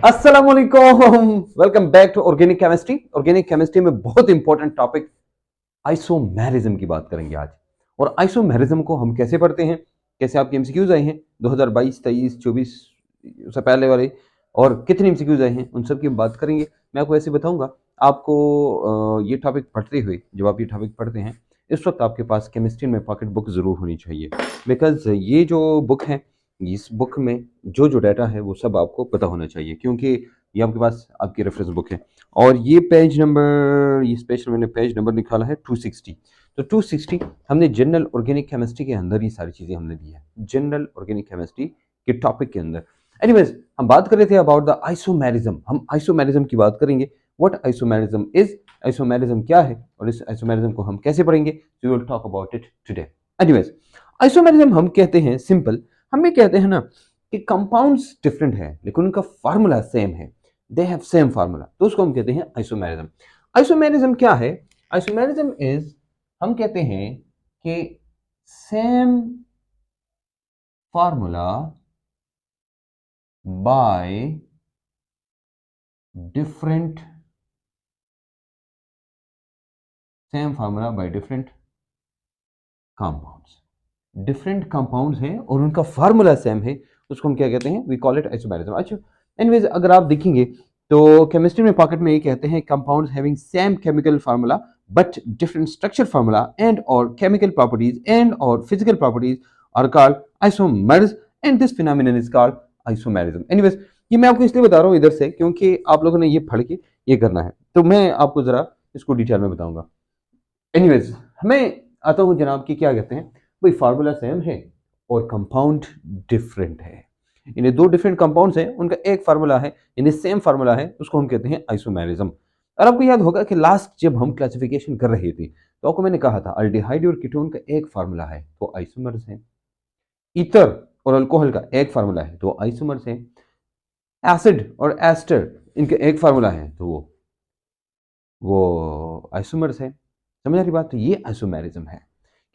अस्सलाम वालेकुम, welcome back to organic chemistry. Organic chemistry में बहुत इंपॉर्टेंट टॉपिक आइसोमेरिज्म की बात करेंगे आज। और आइसोमेरिज्म को हम कैसे पढ़ते हैं, कैसे आपके एमसीक्यूज आए हैं 2022, 23, 24 से पहले वाले, और कितने एमसीक्यूज आए हैं उन सब की बात करेंगे। मैं आपको ऐसे बताऊंगा। आपको ये टॉपिक पढ़ते हुए, जब आप ये टॉपिक पढ़ते हैं, इस वक्त आपके पास केमिस्ट्री में पॉकेट बुक जरूर होनी चाहिए। बिकॉज ये जो बुक है, इस बुक में जो जो डाटा है वो सब आपको पता होना चाहिए, क्योंकि ये आपके पास आपकी रेफरेंस बुक है। और ये पेज नंबर, ये स्पेशल मैंने पेज नंबर निकाला है 260। तो 260 हमने जनरल ऑर्गेनिक केमिस्ट्री के अंदर ये सारी चीजें हमने दी है, जनरल ऑर्गेनिक केमिस्ट्री के टॉपिक के अंदर। एनीवेज, हम बात कर रहे थे अबाउट द आइसोमेरिज्म। हम आइसोमेरिज्म की बात करेंगे। व्हाट आइसोमेरिज्म इज, आइसोमेरिज्म क्या है और इस आइसोमेरिज्म को हम कैसे पढ़ेंगे। We will talk about it today. Anyways, isomerism हम कहते हैं सिंपल, हम ये कहते हैं ना कि कंपाउंड्स डिफरेंट है लेकिन उनका फार्मूला सेम है, दे हैव सेम फार्मूला, तो उसको हम कहते हैं आइसोमेरिज्म। आइसोमेरिज्म क्या है? आइसोमेरिज्म इज, हम कहते हैं कि same formula by different, same formula by different compounds. Different compounds हैं और उनका फार्मूला सेम है, उसको हम क्या कहते हैं? We call it isomerism. अच्छा, एनीवेज, अगर आप देखेंगे तो केमिस्ट्री में पॉकेट में ये कहते हैं compounds having same chemical formula but different structure formula and और केमिकल प्रॉपर्टीज एंड और physical properties are called isomers and this phenomenon is called isomerism. Anyways, ये मैं आपको इसलिए बता रहा हूँ इधर से क्योंकि आप लोगों ने ये पढ़ के ये करना है, तो मैं आपको जरा इसको डिटेल में बताऊंगा। एनीवेज, हमें आता हूँ जनाब कि क्या कहते हैं भाई, फार्मूला सेम है और कंपाउंड डिफरेंट है। इन्हें दो डिफरेंट कंपाउंड्स हैं, उनका एक फार्मूला है, इन्हें सेम फार्मूला है, उसको हम कहते हैं आइसोमेरिज्म। और आपको याद होगा कि लास्ट जब हम क्लासिफिकेशन कर रहे थे तो आपको मैंने कहा था अल्डिहाइड और कीटोन का एक फार्मूला है तो आइसोमर्स है, ईथर और अल्कोहल का एक फार्मूला है तो आइसोमर्स है, एसिड और एस्टर इनके एक फार्मूला है तो वो आइसोमर्स है। समझ आ रही बात? तो ये आइसोमेरिज्म है,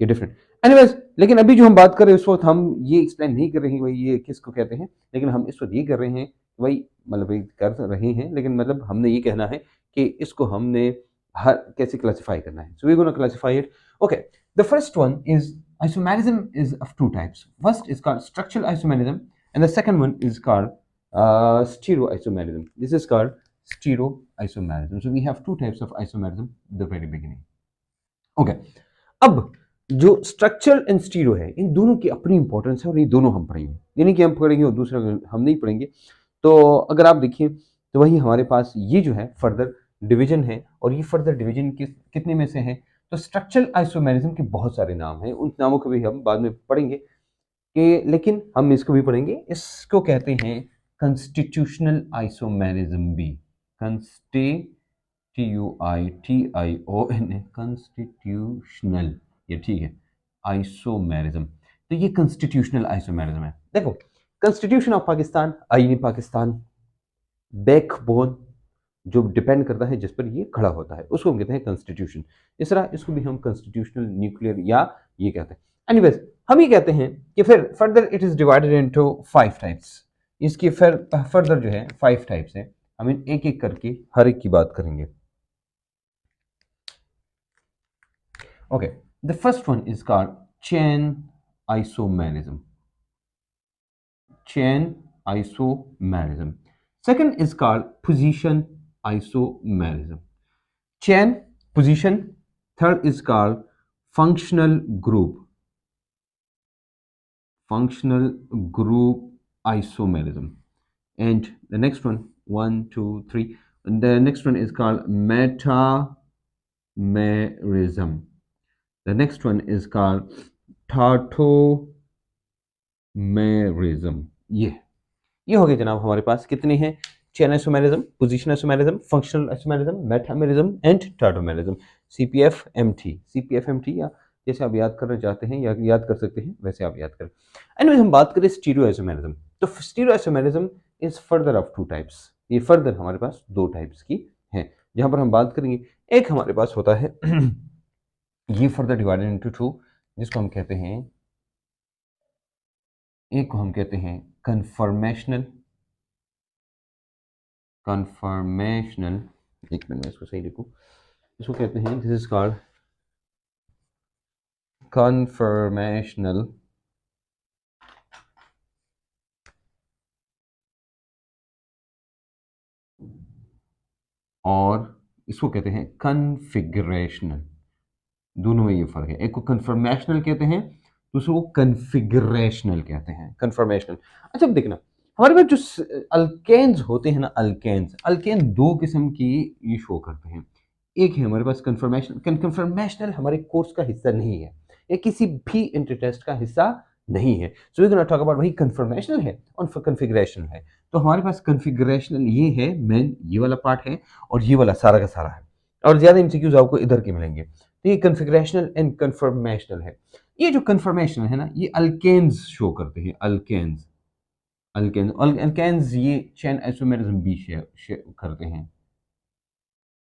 ये डिफरेंट। एनीवेज, लेकिन अभी जो हम बात कर रहे हैं उस वक्त हम ये एक्सप्लेन नहीं कर रहे हैं भाई ये किसको कहते हैं, लेकिन हम इस वक्त ये कर रहे हैं भाई, मतलब ये कर रहे हैं लेकिन मतलब हमने ये कहना है कि इसको हमने हर कैसे क्लासिफाई करना है। So we gonna classify it. Okay, the first one is isomerism is of two types. First is called structural isomerism and the second one is called stereoisomerism. This is called stereoisomerism. So we have two types of isomerism at the very beginning. Okay, अब जो structural and stereo है, इन दोनों की अपनी importance है और ये दोनों हम पढ़ेंगे, यानी कि हम पढ़ेंगे और दूसरा हम नहीं पढ़ेंगे। तो अगर आप देखिए तो वही हमारे पास ये जो है फर्दर डिवीजन है, और ये फर्दर डिवीजन कितने में से है? तो स्ट्रक्चरल आइसोमेरिज्म के बहुत सारे नाम हैं, उन नामों को भी हम बाद में पढ़ेंगे कि, लेकिन हम इसको भी पढ़ेंगे। इसको कहते हैं कंस्टिट्यूशनल आइसोमेरिज्म भी, TUITION, कंस्टिट्यूशनल, ये ठीक है, आइसोमेरिज्म। तो ये कंस्टिट्यूशनल आइसोमेरिज्म है। देखो, कंस्टिट्यूशन ऑफ पाकिस्तान, आईनी पाकिस्तान, बैकबोन जो डिपेंड करता है जिस पर ये खड़ा होता है उसको हम कहते हैं कॉन्स्टिट्यूशन। इस तरह इसको भी हम कॉन्स्टिट्यूशनल न्यूक्लियर या ये कहते हैं। एनीवेज, हम ये कहते हैं कि फिर further it is divided into 5 types. इसकी फिर फर्दर जो है 5 टाइप्स है, हम इन एक एक करके हर एक की बात करेंगे। Okay, the first one is called chain isomerism. Chain isomerism. Second is called position isomerism. Chain, position. Third is called functional group. Functional group isomerism. And the next one, two, three. And the next one is called metamerism. The next one is called tautomerism. ये हो गए जनाब हमारे पास कितने हैं? Chain isomerism, position isomerism, functional isomerism, metamerism and tautomerism. CPFMT या जैसे आप याद करना चाहते हैं या याद कर सकते हैं वैसे आप याद करें। एनीवेज, हम बात करें स्टीरियो आइसोमेरिज्म। तो stereo isomerism is further of 2 types. ये फर्दर हमारे पास 2 टाइप्स की हैं, जहां पर हम बात करेंगे। एक हमारे पास होता है ये फर्दर डिवाइडेड इनटू 2, जिसको हम कहते हैं, एक को हम कहते हैं कन्फर्मेशनल कन्फर्मेशनल, एक मिनट में इसको सही लिखूं, इसको कहते हैं, दिस इज कॉल्ड कन्फर्मेशनल और इसको कहते हैं कन्फिगरेशनल। दोनों में ये फर्क है, एक को कन्फर्मेशनल कहते हैं, दूसरे को कन्फिगरेशनल कहते हैं। कन्फर्मेशनल, अच्छा अब देखना, हमारे पास जो अल्केन्स होते हैं ना, अल्केन्स, अल्केन दो किस्म की ये शो करते हैं। एक है हमारे पास कन्फर्मेशनल, कन्फर्मेशनल हमारे कोर्स का हिस्सा नहीं है, ये किसी भी इंटरटेस्ट का हिस्सा नहीं है। So we gonna talk about, वही कन्फर्मेशनल है और कन्फिगरेशनल है। तो हमारे पास कन्फिगरेशनल ये है मेन, ये वाला पार्ट है, और ये वाला सारा का सारा है, और ज्यादा एमसीक्यूज आपको इधर के मिलेंगे। तो ये कन्फिगरेशनल एंड कन्फर्मेशनल है। ये जो कन्फर्मेशनल है ना, ये अल्केन्स शो करते हैं, अल्केन्स, अल्केन्स, अल्केन्स ये चेन आइसोमेरिज्म भी करते हैं,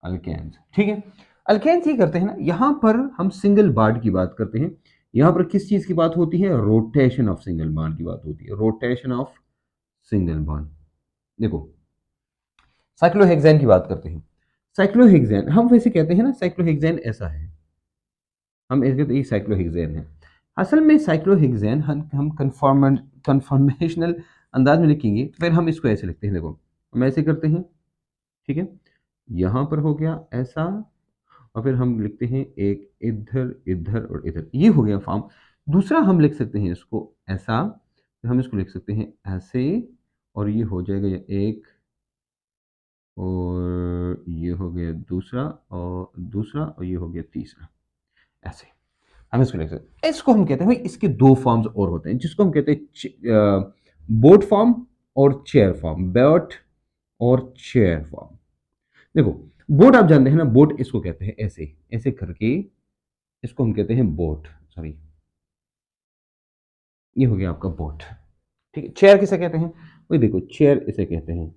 अल्केन्स, ठीक है। अल्केन्स ये करते हैं ना, यहां पर हम सिंगल बॉन्ड की बात करते हैं, यहां पर किस चीज की बात होती है, रोटेशन ऑफ सिंगल बॉन्ड की बात होती है, रोटेशन ऑफ सिंगल बॉन्ड। देखो साइक्लोहेक्सेन की बात करते हैं, साइक्लोहेक्सेन हम वैसे कहते हैं ना, साइक्लोहेक्सेन ऐसा है, हम इसके तो ये साइक्लोहेक्सेन है। असल में साइक्लोहेक्सेन हम कन्फॉर्मेशनल अंदाज में लिखेंगे तो फिर हम इसको ऐसे लिखते हैं, देखो हम ऐसे करते हैं, ठीक है, यहाँ पर हो गया ऐसा, और फिर हम लिखते हैं एक इधर इधर और इधर, ये हो गया फॉर्म। दूसरा हम लिख सकते हैं इसको ऐसा, फिर हम इसको लिख सकते हैं ऐसे, और ये हो जाएगा ये एक, और ये हो गया दूसरा, और दूसरा, और ये हो गया तीसरा, ऐसे हम इसको लिख सकते हैं। इसको हम कहते हैं भाई, इसके दो फॉर्म्स और होते हैं, जिसको हम कहते हैं बोट फॉर्म और चेयर फॉर्म, बोट और चेयर फॉर्म। देखो बोट आप जानते हैं ना, बोट इसको कहते हैं ऐसे ऐसे करके, इसको हम कहते हैं बोट, सॉरी ये हो गया आपका बोट, ठीक है। चेयर किसे कहते हैं, वही देखो चेयर इसे कहते हैं,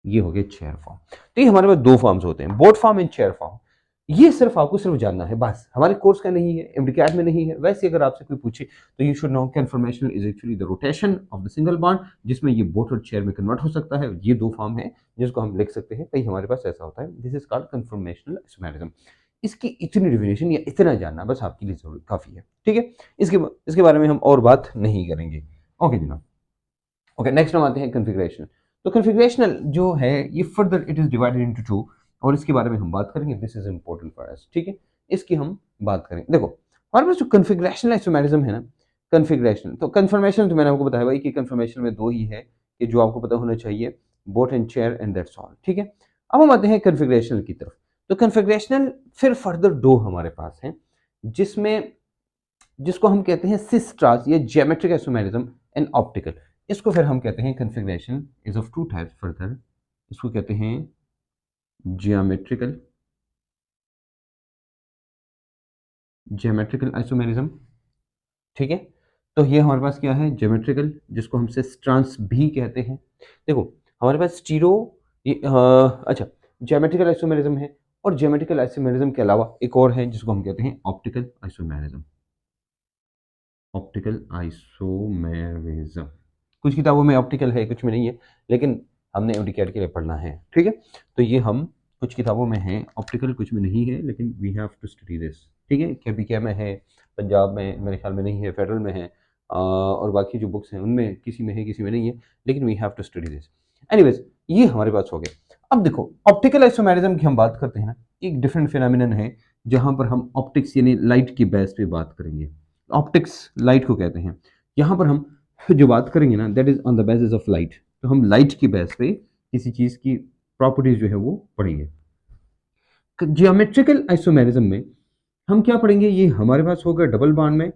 ये हो गया चेयर फॉर्म। तो ये हमारे पास दो फॉर्म्स होते हैं, boat form and chair form. ये सिर्फ आपको सिर्फ जानना है बस, हमारे कोर्स का नहीं है, एमडीकैट में नहीं है। वैसे अगर आपसे कोई पूछे तो you should know conformational is actually the rotation of the single bond, जिसमें ये बोट और चेयर में कन्वर्ट हो सकता है। ये दो फॉर्म है जिसको हम लिख सकते हैं, कहीं हमारे पास ऐसा होता है, this is called conformational isomerism. इसकी इतनी डिफिनेशन या इतना जानना बस आपके लिए जरूरी काफी है, ठीक है। इसके बारे में हम और बात नहीं करेंगे। ओके जनाब, ओके नेक्स्ट हम आते हैं कन्फिग्रेशन। तो कन्फिग्रेशनल जो है ये further it is divided into two, और इसके बारे में हम बात करेंगे, this is important for us, ठीक है। इसकी हम बात करेंगे। देखो हमारे पास जो कन्फिग्रेशनल आइसोमेरिज्म है ना, कन्फिग्रेशन तो कन्फर्मेशन तो मैंने आपको बताया भाई कि कन्फर्मेशन में दो ही है कि जो आपको पता होना चाहिए, boat and chair and that's all, ठीक है। अब हम आते हैं कन्फिग्रेशनल की तरफ। तो कन्फिग्रेशनल फिर फर्दर दो हमारे पास हैं, जिसमें जिसको हम कहते हैं सिस्ट्रास या ज्योमेट्रिक आइसोमेरिज्म एंड ऑप्टिकल। इसको फिर हम कहते हैं configuration is of two types further, इसको कहते हैं ज्योमेट्रिकल, ज्योमेट्रिकल आइसोमेरिज्म, ठीक है। तो ये हमारे पास क्या है, ज्योमेट्रिकल, जिसको हम सिस्ट्रांस भी कहते हैं। देखो हमारे पास स्टीरो अच्छा ज्योमेट्रिकल आइसोमेरिज्म है, और ज्योमेट्रिकल आइसोमेरिज्म के अलावा एक और है जिसको हम कहते हैं ऑप्टिकल आइसोमेरिज्म, ऑप्टिकल आइसोमेरिज्म। कुछ किताबों में ऑप्टिकल है, कुछ में नहीं है, लेकिन हमने एमडीकैट के लिए पढ़ना है, ठीक है। तो ये हम कुछ किताबों में है ऑप्टिकल, कुछ में नहीं है, लेकिन we have to study this, ठीक है। के में है, पंजाब में मेरे ख्याल में नहीं है, फेडरल में है, और बाकी जो बुक्स हैं उनमें किसी में है किसी में नहीं है, लेकिन we have to study this. Anyways ये हमारे पास हो गया। अब देखो ऑप्टिकल आइसोमेरिज्म की हम बात करते हैं ना, एक डिफरेंट फिनोमिनन है जहां पर हम ऑप्टिक्स यानी लाइट की बेस पे बात करेंगे। ऑप्टिक्स लाइट को कहते हैं, यहाँ पर हम जो बात करेंगे ना, that is on the basis of light. तो हम लाइट की बेस पे किसी चीज की प्रॉपर्टीज जो है वो पढ़ेंगे। जियोमेट्रिकल आइसोमेरिज्म में हम क्या पढ़ेंगे, ये हमारे पास होगा डबल बॉन्ड में,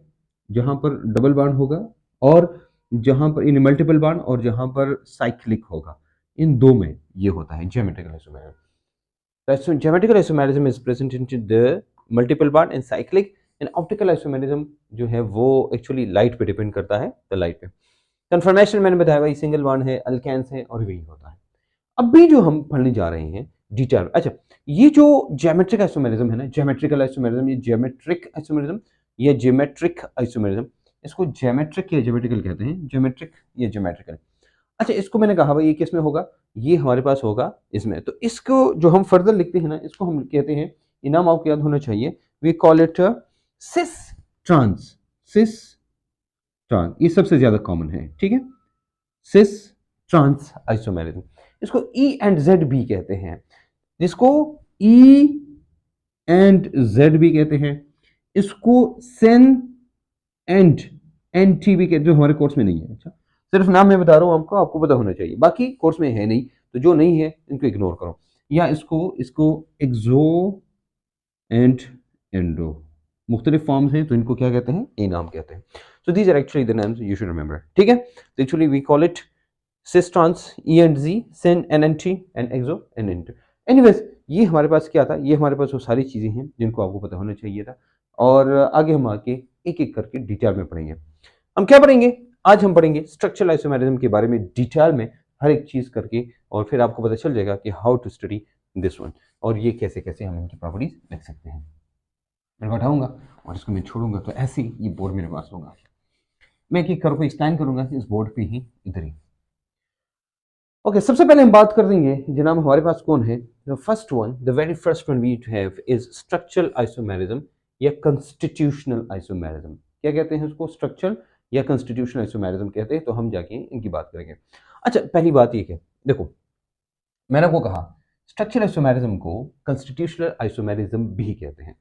जहां पर डबल बॉन्ड होगा, और जहां पर इन मल्टीपल बॉन्ड, और जहां पर साइक्लिक होगा, इन दो में ये होता है geometrical isomerism. Geometrical isomerism is present in the multiple bond and cyclic, and optical isomerism जो है वो एक्चुअली लाइट पे डिपेंड करता है, द लाइट पे। कन्फर्मेशन मैंने बताया भाई सिंगल बॉन्ड है, अल्केन्स है, और वही होता है। अब भी जो हम पढ़ने जा रहे हैं डिटेल, अच्छा ये जो ज्योमेट्रिक आइसोमेरिज्म है ना, ज्योमेट्रिकल आइसोमेरिज्म, ये ज्योमेट्रिक आइसोमेरिज्म, ये ज्योमेट्रिक आइसोमेरिज्म, इसको ज्योमेट्रिक या ज्योमेट्रिकल कहते हैं, ज्योमेट्रिक या ज्योमेट्रिकल। अच्छा, इसको मैंने कहा भाई ये किस में होगा, ये हमारे पास होगा इसमें। तो इसको जो हम फर्दर लिखते हैं ना, इसको हम कहते हैं, ये नाम आपको याद होना चाहिए, we call it cis trans. Cis trans ये सबसे ज्यादा कॉमन है, ठीक है, सिस ट्रांस आइसोमेरिज्म। इसको ई एंड जेड भी कहते हैं, जिसको ई एंड जेड भी कहते हैं, इसको सेन एंड एन टी भी कहते, जो हमारे कोर्स में नहीं है। अच्छा, सिर्फ नाम मैं बता रहा हूँ आपको, आपको पता होना चाहिए, बाकी कोर्स में है नहीं, तो जो नहीं है इनको इग्नोर करो। या इसको इसको एक्सो एंड एंडो, मुख्तलिफ फॉर्म्स हैं, तो इनको क्या कहते हैं, ए नाम कहते हैं। So these are actually the names you should remember, ठीक है। तो actually we call it cis trans E and Z, syn anti and exo anti. Anyways, ये हमारे पास क्या था, ये हमारे पास वो सारी चीज़ें हैं जिनको आपको पता होना चाहिए था, और आगे हम आके एक एक करके डिटेल में पढ़ेंगे। हम क्या पढ़ेंगे, आज हम पढ़ेंगे स्ट्रक्चरल आइसोमेरिज्म के बारे में डिटेल में, हर एक चीज़ करके, और फिर आपको पता चल जाएगा कि how to study this one, और ये कैसे कैसे हम इनकी प्रॉपर्टीज लिख सकते हैं। मैं बैठाऊंगा और इसको मैं छोड़ूंगा, तो ऐसे ही ये बोर्ड मेरे पास होगा, मैं एक कर को एक्सप्लेन करूंगा इस बोर्ड पे ही, इधर ही। ओके, सबसे पहले हम बात कर देंगे जनाब, हमारे पास कौन है, the first one, the very first one we have is structural isomerism या कंस्टिट्यूशनल आइसोमेरिज्म। क्या कहते हैं उसको, स्ट्रक्चरल या कंस्टिट्यूशनल आइसोमेरिज्म कहते हैं, तो हम जाके इनकी बात करेंगे। अच्छा, पहली बात ये है, देखो मैंने आपको कहा स्ट्रक्चरल आइसोमेरिज्म को कंस्टिट्यूशनल आइसोमेरिज्म भी कहते हैं।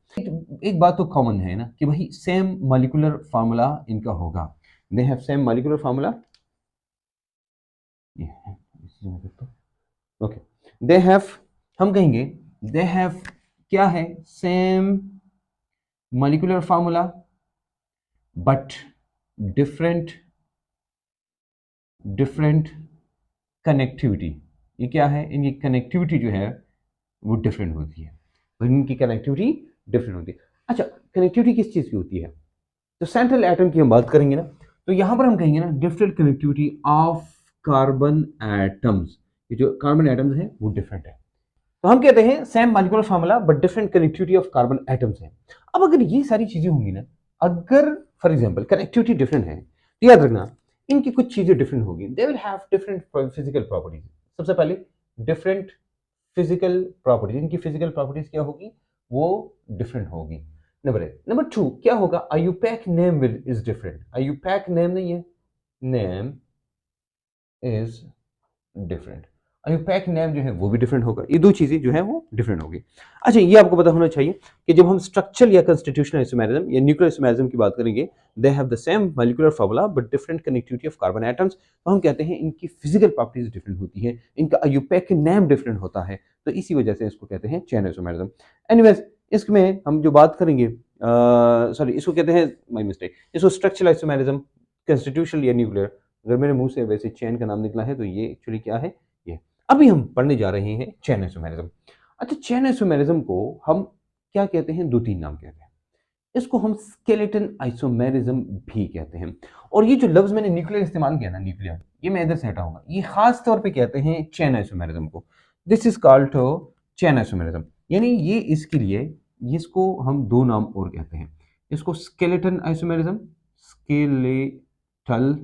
एक बात तो कॉमन है ना कि भाई सेम मॉलिक्यूलर फार्मूला इनका होगा, they have same molecular formula, okay, they have, हम कहेंगे दे हैव, क्या है, same molecular formula but different different connectivity. ये क्या है, इनकी कनेक्टिविटी जो है वो डिफरेंट होती है, और इनकी कनेक्टिविटी डिफरेंट होती है। अच्छा, कनेक्टिविटी किस चीज़ की होती है, तो सेंट्रल एटम की हम बात करेंगे ना, तो यहां पर हम कहेंगे ना different connectivity of carbon atoms, ये जो कार्बन एटम्स हैं वो डिफरेंट है, तो हम कहते हैं same molecular formula but different connectivity of carbon atoms है। अब अगर ये सारी चीजें होंगी ना, अगर फॉर एग्जांपल कनेक्टिविटी डिफरेंट है, तो याद रखना इनकी कुछ चीजें डिफरेंट होगी, they will have different physical properties. सबसे पहले डिफरेंट फिजिकल प्रॉपर्टीज, इनकी फिजिकल प्रॉपर्टीज क्या होगी, वो डिफरेंट होगी। नंबर टू क्या होगा, IUPAC name will is different, IUPAC name नहीं है, name is different, IUPAC name जो है वो भी डिफरेंट होगा, ये दो चीजें जो है वो डिफरेंट होगी। अच्छा, ये आपको पता होना चाहिए कि जब हम स्ट्रक्चरल या कंस्टिट्यूशनल आइसोमेरिज्म या न्यूक्लियर आइसोमेरिज्म की बात करेंगे, they have the same molecular formula but different connectivity of carbon atoms, तो हम कहते हैं इनकी फिजिकल प्रॉपर्टीज डिफरेंट होती है, इनका आईयूपैक नेम डिफरेंट होता है, तो इसी वजह से इसको कहते हैं चेन आइसोमेरिज्म। एनीवेज, इसमें हम जो बात करेंगे, सॉरी इसको कहते हैं, माय मिस्टेक, इसको स्ट्रक्चरल आइसोमेरिज्म, कंस्टिट्यूशनल या न्यूक्लियर, अगर मेरे मुंह से वैसे चैन का नाम निकला है तो ये एक्चुअली क्या है, ये अभी हम पढ़ने जा रहे हैं चैन आइसोमेरिज्म। अच्छा, चैन आइसोमेरिज्म को हम क्या कहते हैं, दो तीन नाम कहते हैं, इसको हम स्केलेटन आइसोमेरिज्म भी कहते हैं, और ये जो लफ्ज मैंने न्यूक्लियर इस्तेमाल किया ना, न्यूक्लियर, ये मैं इधर से हटाऊंगा, ये खास तौर पे कहते हैं चैन आइसोमेरिज्म को, this is called chain isomerism, यानी ये इसके लिए, इसको हम दो नाम और कहते हैं, इसको स्केलेटन आइसोमेरिज्म, स्केलेटल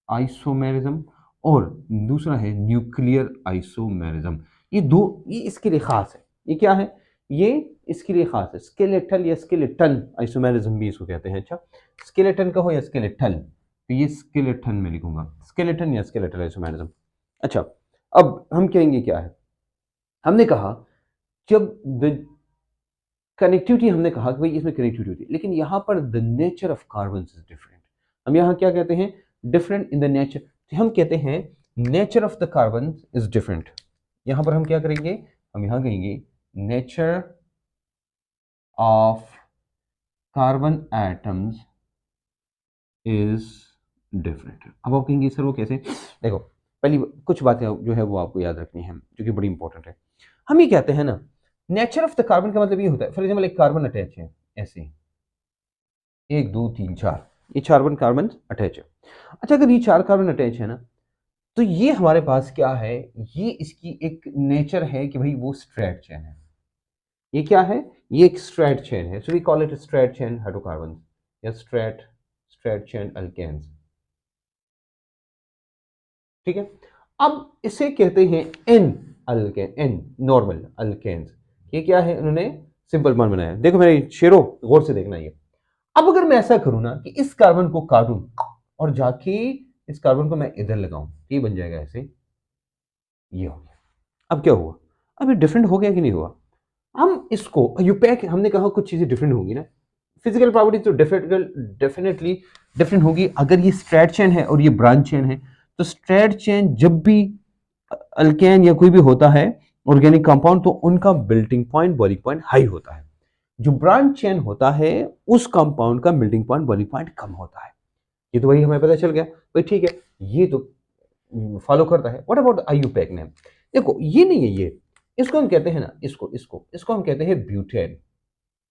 आइसोमेरिज्म, और दूसरा है न्यूक्लियर आइसोमेरिज्म। ये दो, ये इसके लिए खास है, ये क्या है, ये इसके लिए खास है, स्केलेटल या स्केलेटन आइसोमेरिज्म भी इसको कहते हैं। अच्छा, स्केलेटन का हो या स्केलेटल, तो ये स्केलेटन में लिखूंगा, स्केलेटन या स्केलेटल आइसोमेरिज्म। अच्छा, अब हम कहेंगे क्या है, हमने कहा जब द कनेक्टिविटी, हमने कहा कि भाई इसमें कनेक्टिविटी होती है, लेकिन यहां पर the nature of carbon is different, हम यहां क्या कहते हैं, डिफरेंट इन द नेचर, हम कहते हैं nature of the carbon is different, यहां पर हम क्या करेंगे, हम यहां कहेंगे nature of carbon atoms is different. अब आप कहेंगे सर वो कैसे, देखो पहली कुछ बातें जो है वो आपको याद रखनी है जो कि बड़ी इंपॉर्टेंट है। हम ये कहते हैं ना, नेचर ऑफ द कार्बन का मतलब ये होता है, फॉर एग्जाम्पल एक कार्बन अटैच है ऐसे, एक दो तीन चार, ये चार कार्बन अटैच है। अच्छा, अगर ये चार कार्बन अटैच है ना, तो ये हमारे पास क्या है, ये इसकी एक नेचर है कि भाई वो स्ट्रैट चेन है, ये क्या है, ये एक स्ट्रैट चेन है, so we call it straight chain hydrocarbon या स्ट्रैट स्ट्रैट चेन अल्केन्स। ठीक है। अब इसे कहते हैं n alkane, n normal alkanes. ये क्या है, उन्होंने सिंपल बॉन्ड बनाया। देखो मेरे शेरों, गौर से देखना ये। अब अगर मैं ऐसा करूं ना कि इस कार्बन को काटूं और जाके इस कार्बन को मैं इधर लगाऊं, ये बन जाएगा ऐसे, ये हो गया। अब क्या हुआ, अब ये डिफरेंट हो गया कि नहीं हुआ? हम इसको यूपैक, हमने कहा कुछ चीजें डिफरेंट होंगी ना, फिजिकल प्रॉपर्टी तो डेफिनेटली डिफरेंट होगी। अगर ये स्ट्रैट चेन है और ये ब्रांच चेन है, तो स्ट्रैट चेन जब भी अल्केन या कोई भी होता है ऑर्गेनिक कंपाउंड, तो उनका बिल्टिंग पॉइंट बॉइलिंग पॉइंट हाई होता है। जो ब्रांच चेन होता है उस कंपाउंड का मेल्टिंग पॉइंट बॉइलिंग पॉइंट कम होता है। ये तो वही हमें पता चल गया भाई, ठीक है, ये तो फॉलो करता है। What about IUPAC name? देखो ये नहीं है ये, इसको हम कहते हैं ना, इसको इसको इसको हम कहते हैं ब्यूटेन।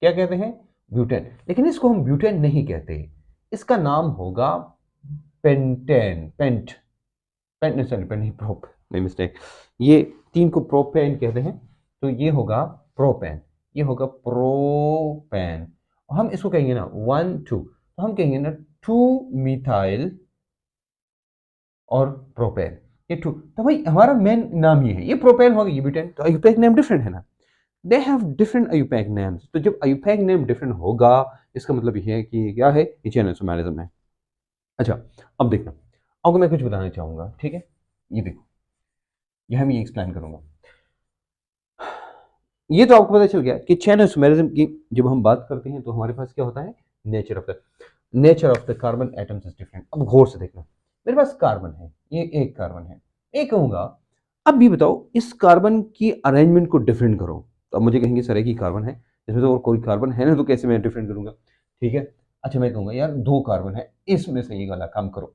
क्या कहते हैं? ब्यूटेन। लेकिन इसको हम ब्यूटेन नहीं कहते, इसका नाम होगा पेंटेन, पेंट, पेंट नहीं, सॉरी पेंट नहीं, प्रोप, नहीं मिस्टेक। ये तीन को प्रोपेन कहते हैं, तो ये होगा प्रोपेन, ये होगा प्रोपेन। हम इसको कहेंगे ना 1 2, तो हम कहेंगे ना 2 मिथाइल और प्रोपेन, ये 2। तो भाई हमारा मेन नाम ये है, ये प्रोपेन होगा, ये ब्यूटेन, तो आईयूपैक नेम डिफरेंट है ना, they have different IUPAC names. तो जब आईयूपैक नेम डिफरेंट होगा, इसका मतलब ये है कि क्या है, ये चेन आइसोमेरिज्म है। अच्छा, अब देखना, आपको मैं कुछ बताना चाहूंगा, ठीक है। ये देखो, ये हम ये एक्सप्लेन करूंगा। ये तो आपको पता चल गया कि चेन आइसोमेरिज्म की जब हम बात करते हैं तो हमारे पास क्या होता है, nature of the carbon atoms is different. अब गौर से देखना, मेरे पास कार्बन है, ये एक कार्बन है, एक कहूंगा। अब भी बताओ, इस कार्बन की अरेंजमेंट को डिफरेंट करो, तो अब मुझे कहेंगे सर एक ही कार्बन है, इसमें तो और कोई कार्बन है ना, तो कैसे मैं डिफरेंट करूंगा? ठीक है। अच्छा, मैं कहूंगा यार 2 कार्बन है, इसमें से ये वाला काम करो,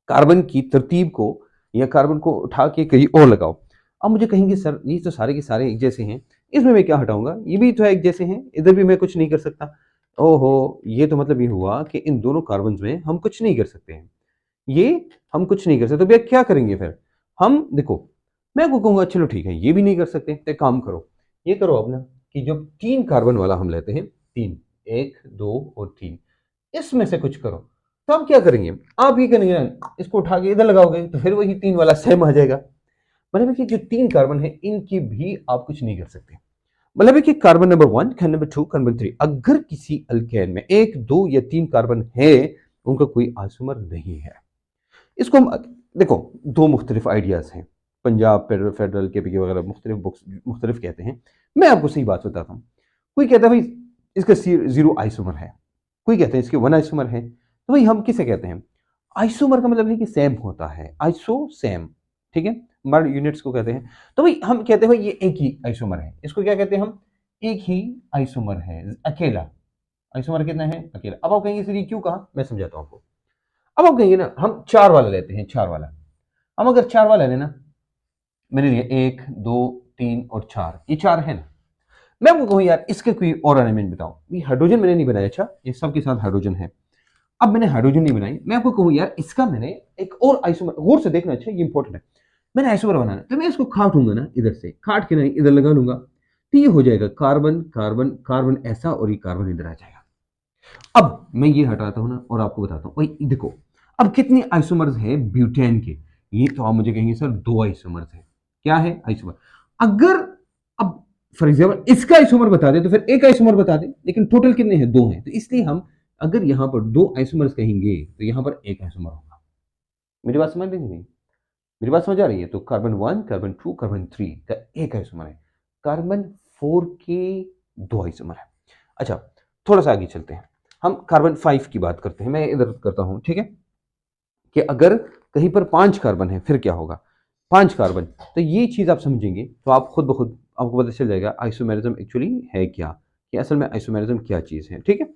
कार्बन की तरतीब को या कार्बन को उठा के कहीं और लगाओ। अब मुझे कहेंगे सर ये तो सारे के सारे एक जैसे हैं, इसमें मैं क्या हटाऊंगा, ये भी तो एक जैसे हैं, इधर भी मैं कुछ नहीं कर सकता। ओहो, ये तो मतलब ये हुआ कि इन दोनों कार्बन में हम कुछ नहीं कर सकते हैं, ये हम कुछ नहीं कर सकते। तो भैया क्या करेंगे फिर? हम देखो, मैं आपको कहूंगा चलो ठीक है, ये भी नहीं कर सकते, तो एक काम करो, ये करो अपना कि जो 3 कार्बन वाला हम लेते हैं, 3, 1 2 और 3, इसमें से कुछ करो। तो आप क्या करेंगे, आप ये करेंगे ना, इसको उठा के इधर लगाओगे, तो फिर वही 3 वाला सेम आ जाएगा। मतलब है कि जो 3 कार्बन है इनकी भी आप कुछ नहीं कर सकते। मतलब है कि carbon number 1, carbon number 2, carbon 3, अगर किसी अल्केन में 1 2 या 3 कार्बन है, उनका कोई आइसोमर नहीं है। इसको हम देखो, दो मुख्तलिफ आइडियाज हैं, पंजाब फेडरल केपीके वगैरह मुख्तलिफ बुक्स मुख्तलिफ कहते हैं। मैं आपको सही बात बताता हूँ। कोई कहता है भाई इसका 0 आइसोमर है, कोई कहते हैं इसके 1 आइसोमर है। तो भाई हम किसे कहते हैं? आइसोमर का मतलब है कि सेम होता है, आइसो सेम, ठीक है, हमारे यूनिट्स को कहते हैं। तो भाई हम कहते हैं भाई ये एक ही आइसोमर है, इसको क्या कहते हैं हम? एक ही आइसोमर है, अकेला। आइसोमर कितना है? अकेला। अब आप कहेंगे सर ये क्यों कहा, मैं समझाता हूँ आपको। अब आप कहेंगे ना हम 4 वाला लेते हैं, 4 वाला। हम अगर 4 वाला लेना, मैंने लिया 1 2 3 और 4, ये 4 है ना। मैं आपको कहूँ यार इसके कोई और अरेंजमेंट बताओ, ये हाइड्रोजन मैंने नहीं बनाया, अच्छा ये सबके साथ हाइड्रोजन है। अब मैंने हाइड्रोजन नहीं बनाई, मैं आपको कहूँ यार इसका मैंने एक और आइसोमर, गौर से देखना, अच्छा ये इंपॉर्टेंट है। मैंने आइसोमर बनाना, तो मैं इसको काटूंगा ना, इधर से काट के ना इधर लगा लूंगा, तो ये हो जाएगा कार्बन कार्बन कार्बन ऐसा, और ये कार्बन इधर आ जाएगा। अब मैं ये हटाता हूँ ना और आपको बताता हूँ भाई, देखो अब कितने आइसोमर्स है ब्यूटेन के? ये तो आप मुझे कहेंगे सर 2 आइसोमर्स है। क्या है? आइसोमर। अगर अब फॉर एग्जाम्पल इसका आइसोमर बता दे तो फिर एक आइसोमर बता दे, लेकिन टोटल कितने हैं? 2 हैं, तो इसलिए हम अगर यहाँ पर 2 आइसोमर्स कहेंगे तो यहाँ पर एक आइसोमर होगा। मेरी बात समझ रही नहीं? मेरी बात समझ आ रही है? तो कार्बन 1 कार्बन 2 कार्बन 3 का एक आइसोमर है, कार्बन 4 के 2 आइसोमर है। अच्छा, थोड़ा सा आगे चलते हैं, हम कार्बन 5 की बात करते हैं, मैं इधर करता हूं, ठीक है, कि अगर कहीं पर 5 कार्बन है फिर क्या होगा? 5 कार्बन, तो ये चीज आप समझेंगे तो आप खुद ब खुद आपको पता चल जाएगा आइसोमेरिज्म एक्चुअली है क्या, कि असल में आइसोमेरिज्म क्या चीज है, ठीक है।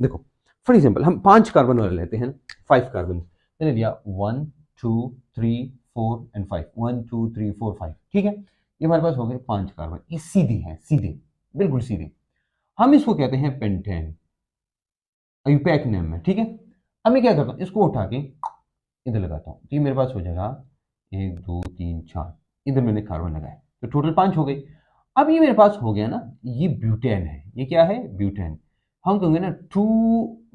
देखो फॉर एग्जाम्पल हम 5 कार्बन वाले लेते हैं, 5 कार्बन, मैंने लिया 1 2 3 4 एंड 5, 1 2 3 4 5, ठीक है। ये हमारे पास हो गए 5 कार्बन, ये सीधी है, सीधे, बिल्कुल सीधे। हम इसको कहते हैं पेंटेन, आईयूपैक नेम है, ठीक है। अब मैं क्या करता हूँ, इसको उठा के इधर लगाता हूँ, तो ये मेरे पास हो जाएगा 1 2 3 4, इधर मैंने कार्बन लगाया तो टोटल 5 हो गई। अब ये मेरे पास हो गया ना, ये ब्यूटेन है, ये क्या है? ब्यूटेन। हम कहेंगे ना 2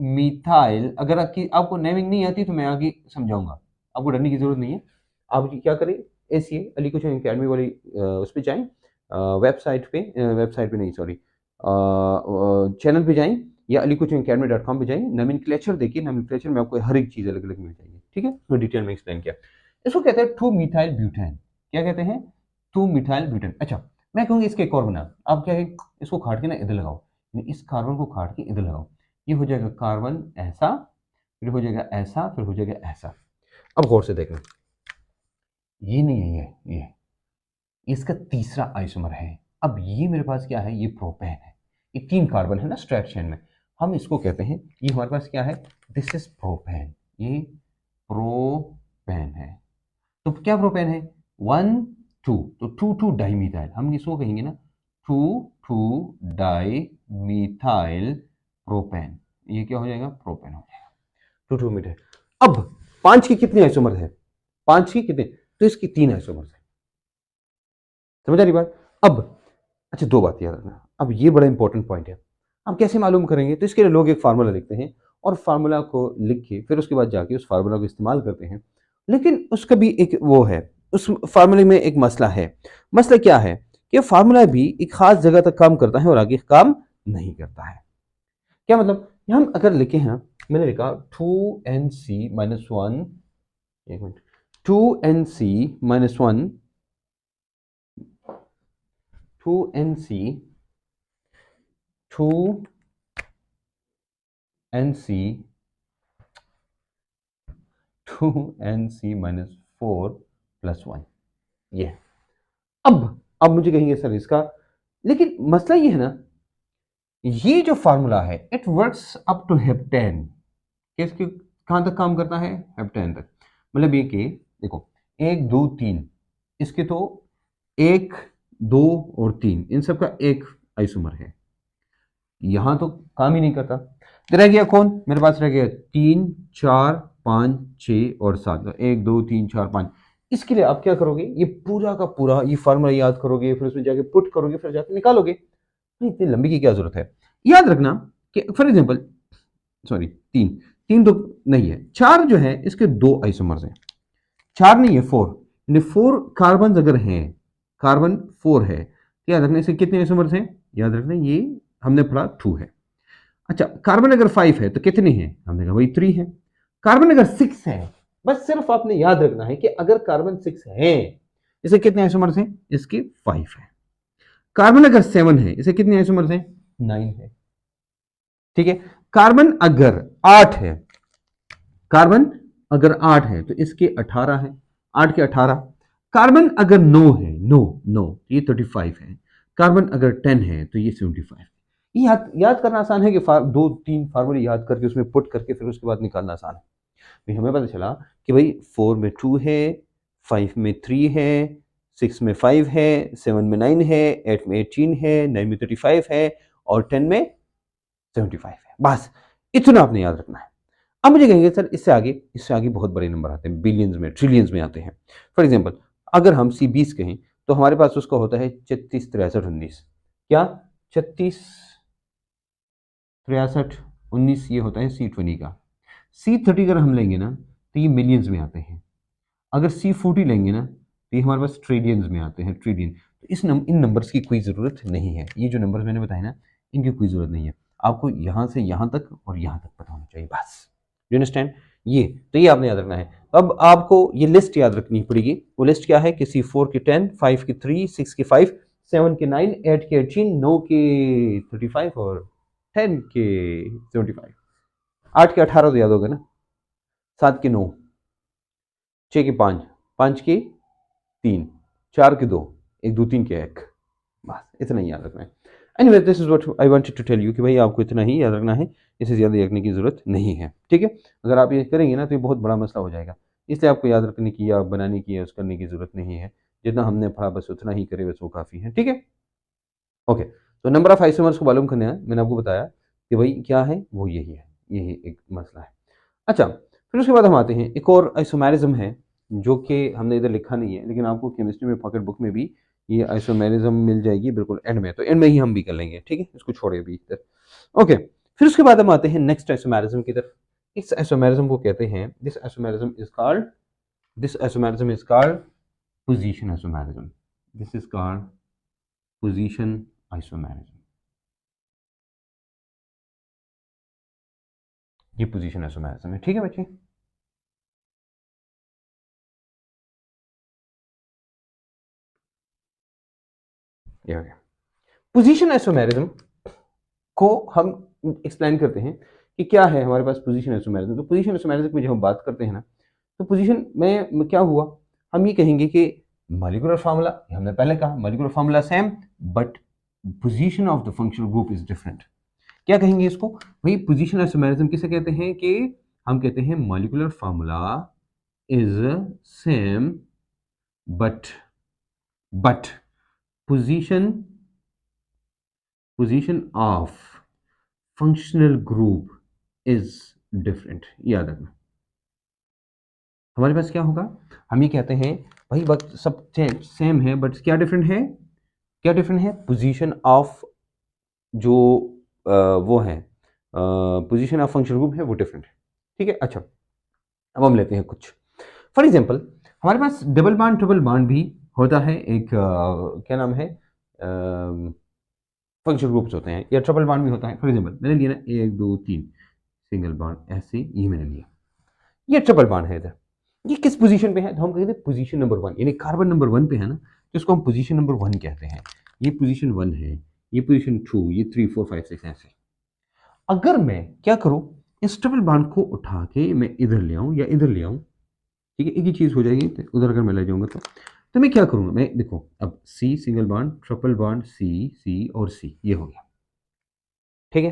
मिथाइल, अगर आपको नेमिंग नहीं आती तो मैं आगे समझाऊंगा, आपको डरने की जरूरत नहीं है। आप क्या करें, ACA अली कोचिंग अकेडमी वाली उस पर जाएं, वेबसाइट पे नहीं, सॉरी, चैनल पे जाएं या alicoachingacademy.com पे जाएं, नोमेनक्लेचर देखिए, नोमेनक्लेचर में आपको हर एक चीज़ अलग अलग मिल जाएगी, ठीक है, उसमें डिटेल में एक्सप्लेन किया। इसको कहते हैं 2 मिथाइल ब्यूटेन। क्या कहते हैं? 2 मिथाइल ब्यूटेन। अच्छा, मैं कहूँगी इसके एक और बना, आप क्या है, इसको काट के ना इधर लगाओ, इस कार्बन को काट के इधर लगाओ, ये हो जाएगा कार्बन ऐसा, फिर हो जाएगा ऐसा, फिर हो जाएगा ऐसा। अब गौर से देखना, ये नहीं है, ये इसका तीसरा आइसोमर है। अब ये मेरे पास क्या है, ये प्रोपेन है, ये 3 कार्बन है ना स्ट्रैट चेन में, हम इसको कहते हैं, ये हमारे पास क्या है, दिस इज प्रोपेन, ये प्रोपेन है। तो क्या प्रोपेन है, 1 2, तो 2 2 डाइमीथाइल, हम इसको कहेंगे ना 2 2 डाइमीथाइल प्रोपेन, ये क्या हो जाएगा, प्रोपेन हो जाएगा, 2 2 मीथाइल। अब 5 की कितनी आइसोमर है, 5 की कितने, तो इसकी 3 आइसोमर है, समझ आ रही बात। अब अच्छा, 2 बात याद रखना, अब ये बड़ा इंपॉर्टेंट पॉइंट है, हम कैसे मालूम करेंगे, तो इसके लिए लोग एक फार्मूला लिखते हैं और फार्मूला को लिख के फिर उसके बाद जाके उस फार्मूला को इस्तेमाल करते हैं, लेकिन उसका भी एक वो है, उस फार्मूले में एक मसला है। मसला क्या है कि फार्मूला भी एक खास जगह तक काम करता है और आगे काम नहीं करता है। क्या मतलब, हम अगर लिखे हैं, मैंने लिखा 2NC-1, एक minute, 2NC-1, 2NC 2NC 2NC-4 + 1, ये। अब मुझे कहेंगे सर इसका, लेकिन मसला ये है ना, ये जो फार्मूला है it works up to heptane, किसके कहां तक काम करता है, हेप्टेन तक। मतलब ये कि देखो 1 2 3, इसके तो 1 2 और 3 इन सब का एक आइसोमर है, यहां तो काम ही नहीं करता। तो रह गया कौन, मेरे पास रह गया 3 4 5 6 और 7, 1 2 3 4 5। इसके लिए आप क्या करोगे, ये पूरा का पूरा ये फार्मूला याद करोगे, फिर उसमें जाके पुट करोगे, फिर जाके निकालोगे, तो इतनी लंबी की क्या जरूरत है। याद रखना कि फॉर एग्जाम्पल, सॉरी, 3 3 तो नहीं है, 4 जो है इसके 2 आइसोमर्स हैं, 4 नहीं है 4, यानी 4 कार्बन अगर हैं, कार्बन 4 है, तो याद रखना इसके कितने आइसोमर्स हैं, याद रखना ये हमने पढ़ा 2 है। अच्छा, कार्बन अगर 5 है तो कितने हैं, हमने कहा भाई 3 है। कार्बन अगर 6 है, बस सिर्फ आपने याद रखना है कि अगर कार्बन 6 है, इसे कितने आइसोमर्स हैं, इसके 5 है। कार्बन अगर 7 है, इसे कितने आइसोमर्स हैं, 9 है, ठीक है। कार्बन अगर 8 है, कार्बन अगर 8 है तो इसके 18 है, 8 के 18। कार्बन अगर 9 है, 9 ये 35 है। कार्बन अगर 10 है तो ये 75 है। ये याद करना आसान है कि 2 3 फार्मूले याद करके उसमें पुट करके फिर उसके बाद निकालना आसान है। भाई हमें पता चला कि भाई 4 में 2 है, 5 में 3 है, 6 में 5 है, 7 में 9 है, 8 में 18 है, 9 में 35 है और 10 में 75 है। बस इतना आपने याद रखना है। अब मुझे कहेंगे सर इससे आगे बहुत बड़े नंबर आते हैं, बिलियंस में, ट्रिलियंस में आते हैं। फॉर एग्जांपल, अगर हम C20 कहें तो हमारे पास उसका होता है 36 63 19, क्या 36 63 19, ये होता है C20 का। C30 अगर हम लेंगे ना तो ये मिलियंस में आते हैं, अगर C40 लेंगे ना तो ये हमारे पास ट्रिलियंस में आते हैं, ट्रिलियन। तो इन नंबर्स की कोई ज़रूरत नहीं है, ये जो नंबर्स मैंने बताए ना इनकी कोई ज़रूरत नहीं है, आपको यहाँ से यहाँ तक और यहाँ तक पता होना चाहिए, बस। यू अंडरस्टैंड, ये तो ये आपने याद रखना है। अब आपको ये लिस्ट याद रखनी पड़ेगी, वो लिस्ट क्या है कि C4 की 10, 5 की 3, 6 की 5, 7 के 9, 8 के 18, 9 के 35 और 10 के 75। 8 के 18 तो याद होगा ना, 7 के 9, 6 के 5, 5 के 3, 4 के 2, 1 2 3 के 1, बस इतना ही याद रखना है। Anyway this is what I wanted to tell you कि भाई आपको इतना ही याद रखना है, इससे ज़्यादा रखने की ज़रूरत नहीं है, ठीक है। अगर आप ये करेंगे ना तो ये बहुत बड़ा मसला हो जाएगा, इसलिए आपको याद रखने की या बनाने की या उस करने की ज़रूरत नहीं है, जितना हमने पढ़ा बस उतना ही करे, बस वो काफ़ी है, ठीक है। ओके, तो नंबर ऑफ आइसोमर्स को मालूम करना है, मैंने आपको बताया कि भाई क्या है, वो यही है, यही एक मसला है। अच्छा, फिर उसके बाद हम आते हैं, एक और आइसोमेरिज्म है जो कि हमने इधर लिखा नहीं है, लेकिन आपको केमिस्ट्री में पॉकेट बुक में भी ये आइसोमेरिज्म मिल जाएगी बिल्कुल एंड में, तो एंड में ही हम भी कर लेंगे, ठीक है, इसको छोड़े अभी इधर। ओके, फिर उसके बाद हम आते हैं नेक्स्ट आइसोमेरिज्म की तरफ। इस आइसोमेरिज्म को कहते हैं, this isomerism is called This isomerism is called position isomerism. This is called position isomerism. ये पोजीशन आइसोमेरिज्म है, ठीक है बच्चे। ये हो गया। पोजीशन आइसोमेरिज्म को हम एक्सप्लेन करते हैं कि क्या है हमारे पास पोजीशन आइसोमेरिज्म। तो पोजीशन आइसोमेरिज्म में जब हम बात करते हैं ना, तो पोजीशन में क्या हुआ, हम ये कहेंगे कि मॉलिक्यूलर फार्मूला, हमने पहले कहा molecular formula same but position of the functional group is different. क्या कहेंगे इसको भाई, पोजीशन आइसोमेरिज्म किसे कहते हैं कि हम कहते हैं molecular formula is same but position of functional group is different. याद रखना, हमारे पास क्या होगा, हम ये कहते हैं भाई वक्त सब सेम है बट क्या डिफरेंट है, क्या डिफरेंट है, पोजीशन ऑफ जो वो है पोजीशन ऑफ फंक्शनल ग्रुप है वो डिफरेंट है, ठीक है। अच्छा, अब हम लेते हैं कुछ फॉर एग्जांपल, हमारे पास डबल बॉन्ड ट्रिपल बॉन्ड भी होता है, एक क्या नाम है, फंक्शनल ग्रुप्स होते हैं, या ट्रिपल बॉन्ड भी होता है। फॉर एग्जांपल मैंने लिया ना 1 2 3 सिंगल बॉन्ड, ऐसे ये मैंने लिया, ये ट्रिपल बॉन्ड है इधर, ये किस पोजीशन पे है, तो हम कहते हैं पोजीशन नंबर 1, यानी कार्बन नंबर 1 पे है ना, तो इसको हम पोजीशन नंबर 1 कहते हैं। ये पोजीशन 1 है, ये पोजीशन 2, ये 3 4 5 6 ऐसे। अगर मैं क्या करूं, इस ट्रिपल बॉन्ड को उठा के मैं इधर ले आऊं या इधर ले आऊं, ठीक है, एक ही चीज हो जाएगी, तो उधर अगर मैं ले जाऊंगा तो मैं क्या करूंगा, मैं देखो अब C single bond triple bond C और सी, ये हो गया, ठीक है।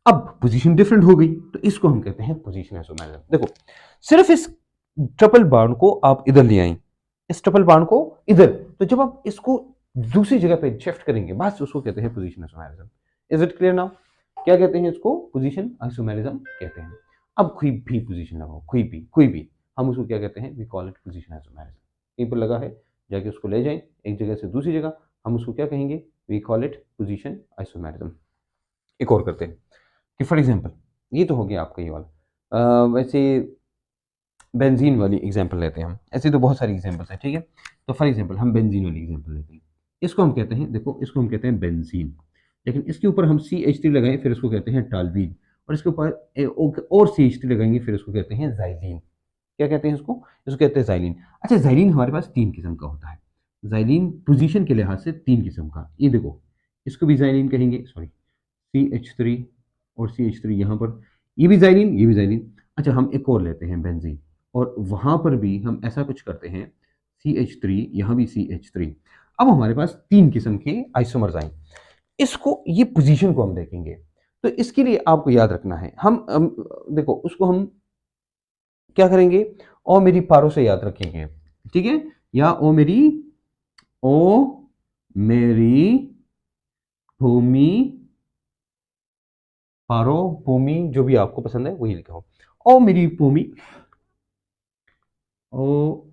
अब पोजीशन डिफरेंट हो गई, तो इसको हम कहते हैं पोजीशन आइसोमेरिज्म। देखो सिर्फ इस ट्रिपल बॉन्ड को आप इधर ले आए, इस ट्रिपल बॉन्ड को इधर, तो जब आप इसको दूसरी जगह पे शिफ्ट करेंगे बस उसको कहते हैं position isomerism. Is it clear now, क्या कहते हैं इसको, पोजीशन आइसोमेरिज्म कहते हैं। अब कोई भी पोजीशन लगाओ, कोई भी हम उसको क्या कहते हैं, we call it position isomerism. कहीं पर लगा है, जाके उसको ले जाएं एक जगह से दूसरी जगह, हम उसको क्या कहेंगे, we call it position isomerism. एक और करते हैं कि फॉर एग्जांपल, ये तो हो गया आपका ये वाला, वैसे बेंजीन वाली एग्जांपल लेते हैं हम, ऐसे तो बहुत सारी एग्जांपल्स हैं, ठीक है। तो फॉर एग्जांपल हम बेंजीन वाली एग्जांपल लेते हैं, इसको हम कहते हैं, देखो इसको हम कहते हैं बेंजीन, लेकिन इसके ऊपर हम CH3 लगाएं फिर इसको कहते हैं टालवीन, और इसके ऊपर और CH3 लगाएंगे फिर इसको कहते हैं जाइलीन। क्या कहते हैं इसको कहते हैं जाइलीन। अच्छा, जाइलीन हमारे पास 3 किस्म का होता है, जाइलीन पोजीशन के लिहाज से 3 किस्म का, ये देखो इसको भी जाइलीन कहेंगे, सॉरी CH3 और CH3 यहाँ पर, ये भी जाइलीन ये भी जाइलीन। अच्छा, हम एक और लेते हैं बेंजीन, और वहाँ पर भी हम ऐसा कुछ करते हैं, CH3 यहाँ भी CH3। अब हमारे पास 3 किस्म के आइसोमर्स आए, इसको ये पोजीशन को हम देखेंगे, तो इसके लिए आपको याद रखना है, हम देखो उसको हम क्या करेंगे, ओ मेरी पारो से याद रखेंगे, ठीक है, या ओ मेरी भूमि, पारो भूमि, जो भी आपको पसंद है वही लिखा हो, ओ मेरी भूमि, ओ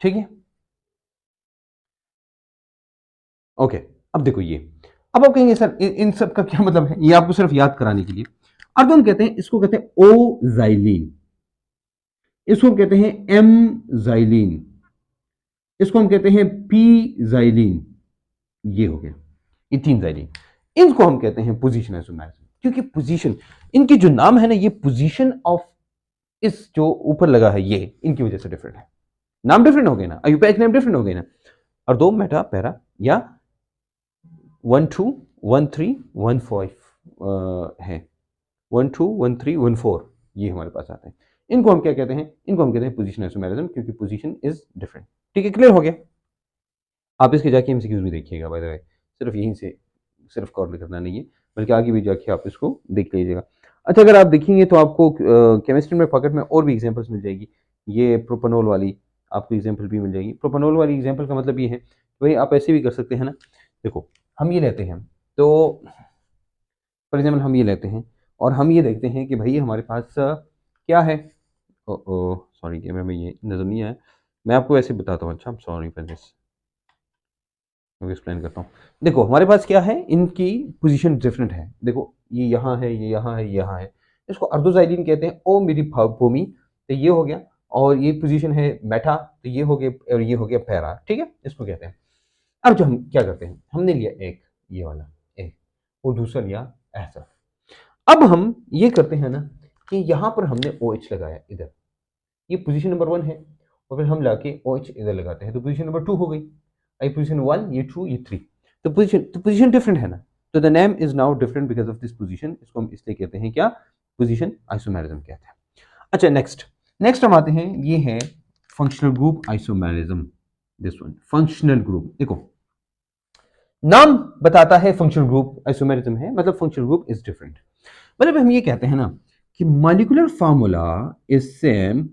ठीक है, ओके। अब देखो ये, अब आप कहेंगे सर इन सब का क्या मतलब है, ये आपको सिर्फ याद कराने के लिए। अब तो हम कहते हैं, इसको कहते हैं ओ जाइलीन, इसको हम कहते हैं एम जाइलीन, इसको हम कहते हैं पी जाइलीन, ये हो गया, ये 3 जाइलीन, इनको हम कहते हैं पोजीशन आइसोमेरिज्म, क्योंकि पोजीशन, इनके जो नाम है ना, ये पोजीशन ऑफ इस जो ऊपर लगा है ये, इनकी वजह से डिफरेंट है, नाम डिफरेंट हो गए ना, आयुपैक नेम डिफरेंट हो गए ना, और 2 मेटा पैरा या 1 2 1 3 1 5 है, 1 2 1 3 1 4, ये हमारे पास आते हैं। इनको हम क्या कहते हैं, इनको हम कहते हैं पोजीशन आइसोमेरिज्म, क्योंकि पोजीशन इज डिफरेंट। ठीक है, क्लियर हो गया। आप इसके जाके एमसीक्यूज भी देखिएगा, बाय द वे, सिर्फ यहीं से सिर्फ कॉल करना नहीं है, बल्कि आगे भी जाके आप इसको देख लीजिएगा। अच्छा, अगर आप देखेंगे तो आपको केमिस्ट्री में पॉकेट में और भी एग्जांपल्स मिल जाएगी, ये प्रोपेनॉल वाली आपको एग्जांपल भी मिल जाएगी। प्रोपेनॉल वाली एग्जांपल का मतलब ये है भाई आप ऐसे भी कर सकते हैं ना, देखो हम ये लेते हैं, तो फॉर एग्जाम्पल हम ये लेते हैं और हम ये देखते हैं कि भाई हमारे पास क्या है, ओ सॉरी कैमरा में ये नज़र नहीं आया, मैं आपको ऐसे बताता हूँ। अच्छा, सॉरी फॉर दिस, मैं एक्सप्लेन करता हूँ। देखो हमारे पास क्या है, इनकी पोजीशन डिफरेंट है, देखो ये यहाँ है, ये यहाँ है, ये यहाँ है, इसको अर्धोजाइलिन कहते हैं। ओ मेरी भूमि, तो ये हो गया, और ये पोजीशन है मेटा, तो ये हो गया, और ये हो गया पैरा, ठीक है, इसको कहते हैं। अब जो हम क्या करते हैं, हमने लिया एक ये वाला एक, और दूसरा लिया ऐसा। अब हम ये करते हैं ना कि यहाँ पर हमने ओ एच लगाया इधर, ये पोजीशन नंबर 1 है, और फिर हम लाके ओ एच इधर लगाते हैं, तो पोजीशन नंबर 2 हो गई। आई पोजीशन 1, ये 2, ये 3, तो पोजीशन डिफरेंट है ना, तो the name is now different because of this position. इसको हम इसलिए कहते हैं क्या, पोजीशन आइसोमेरिज्म कहते हैं। अच्छा, नेक्स्ट नेक्स्ट हम आते हैं, ये है functional group isomerism. This one functional group, देखो नाम बताता है फंक्शनल ग्रुप आइसोमेरिज्म है, मतलब फंक्शनल ग्रुप इज डिफरेंट। मतलब हम ये कहते हैं ना कि molecular formula is same,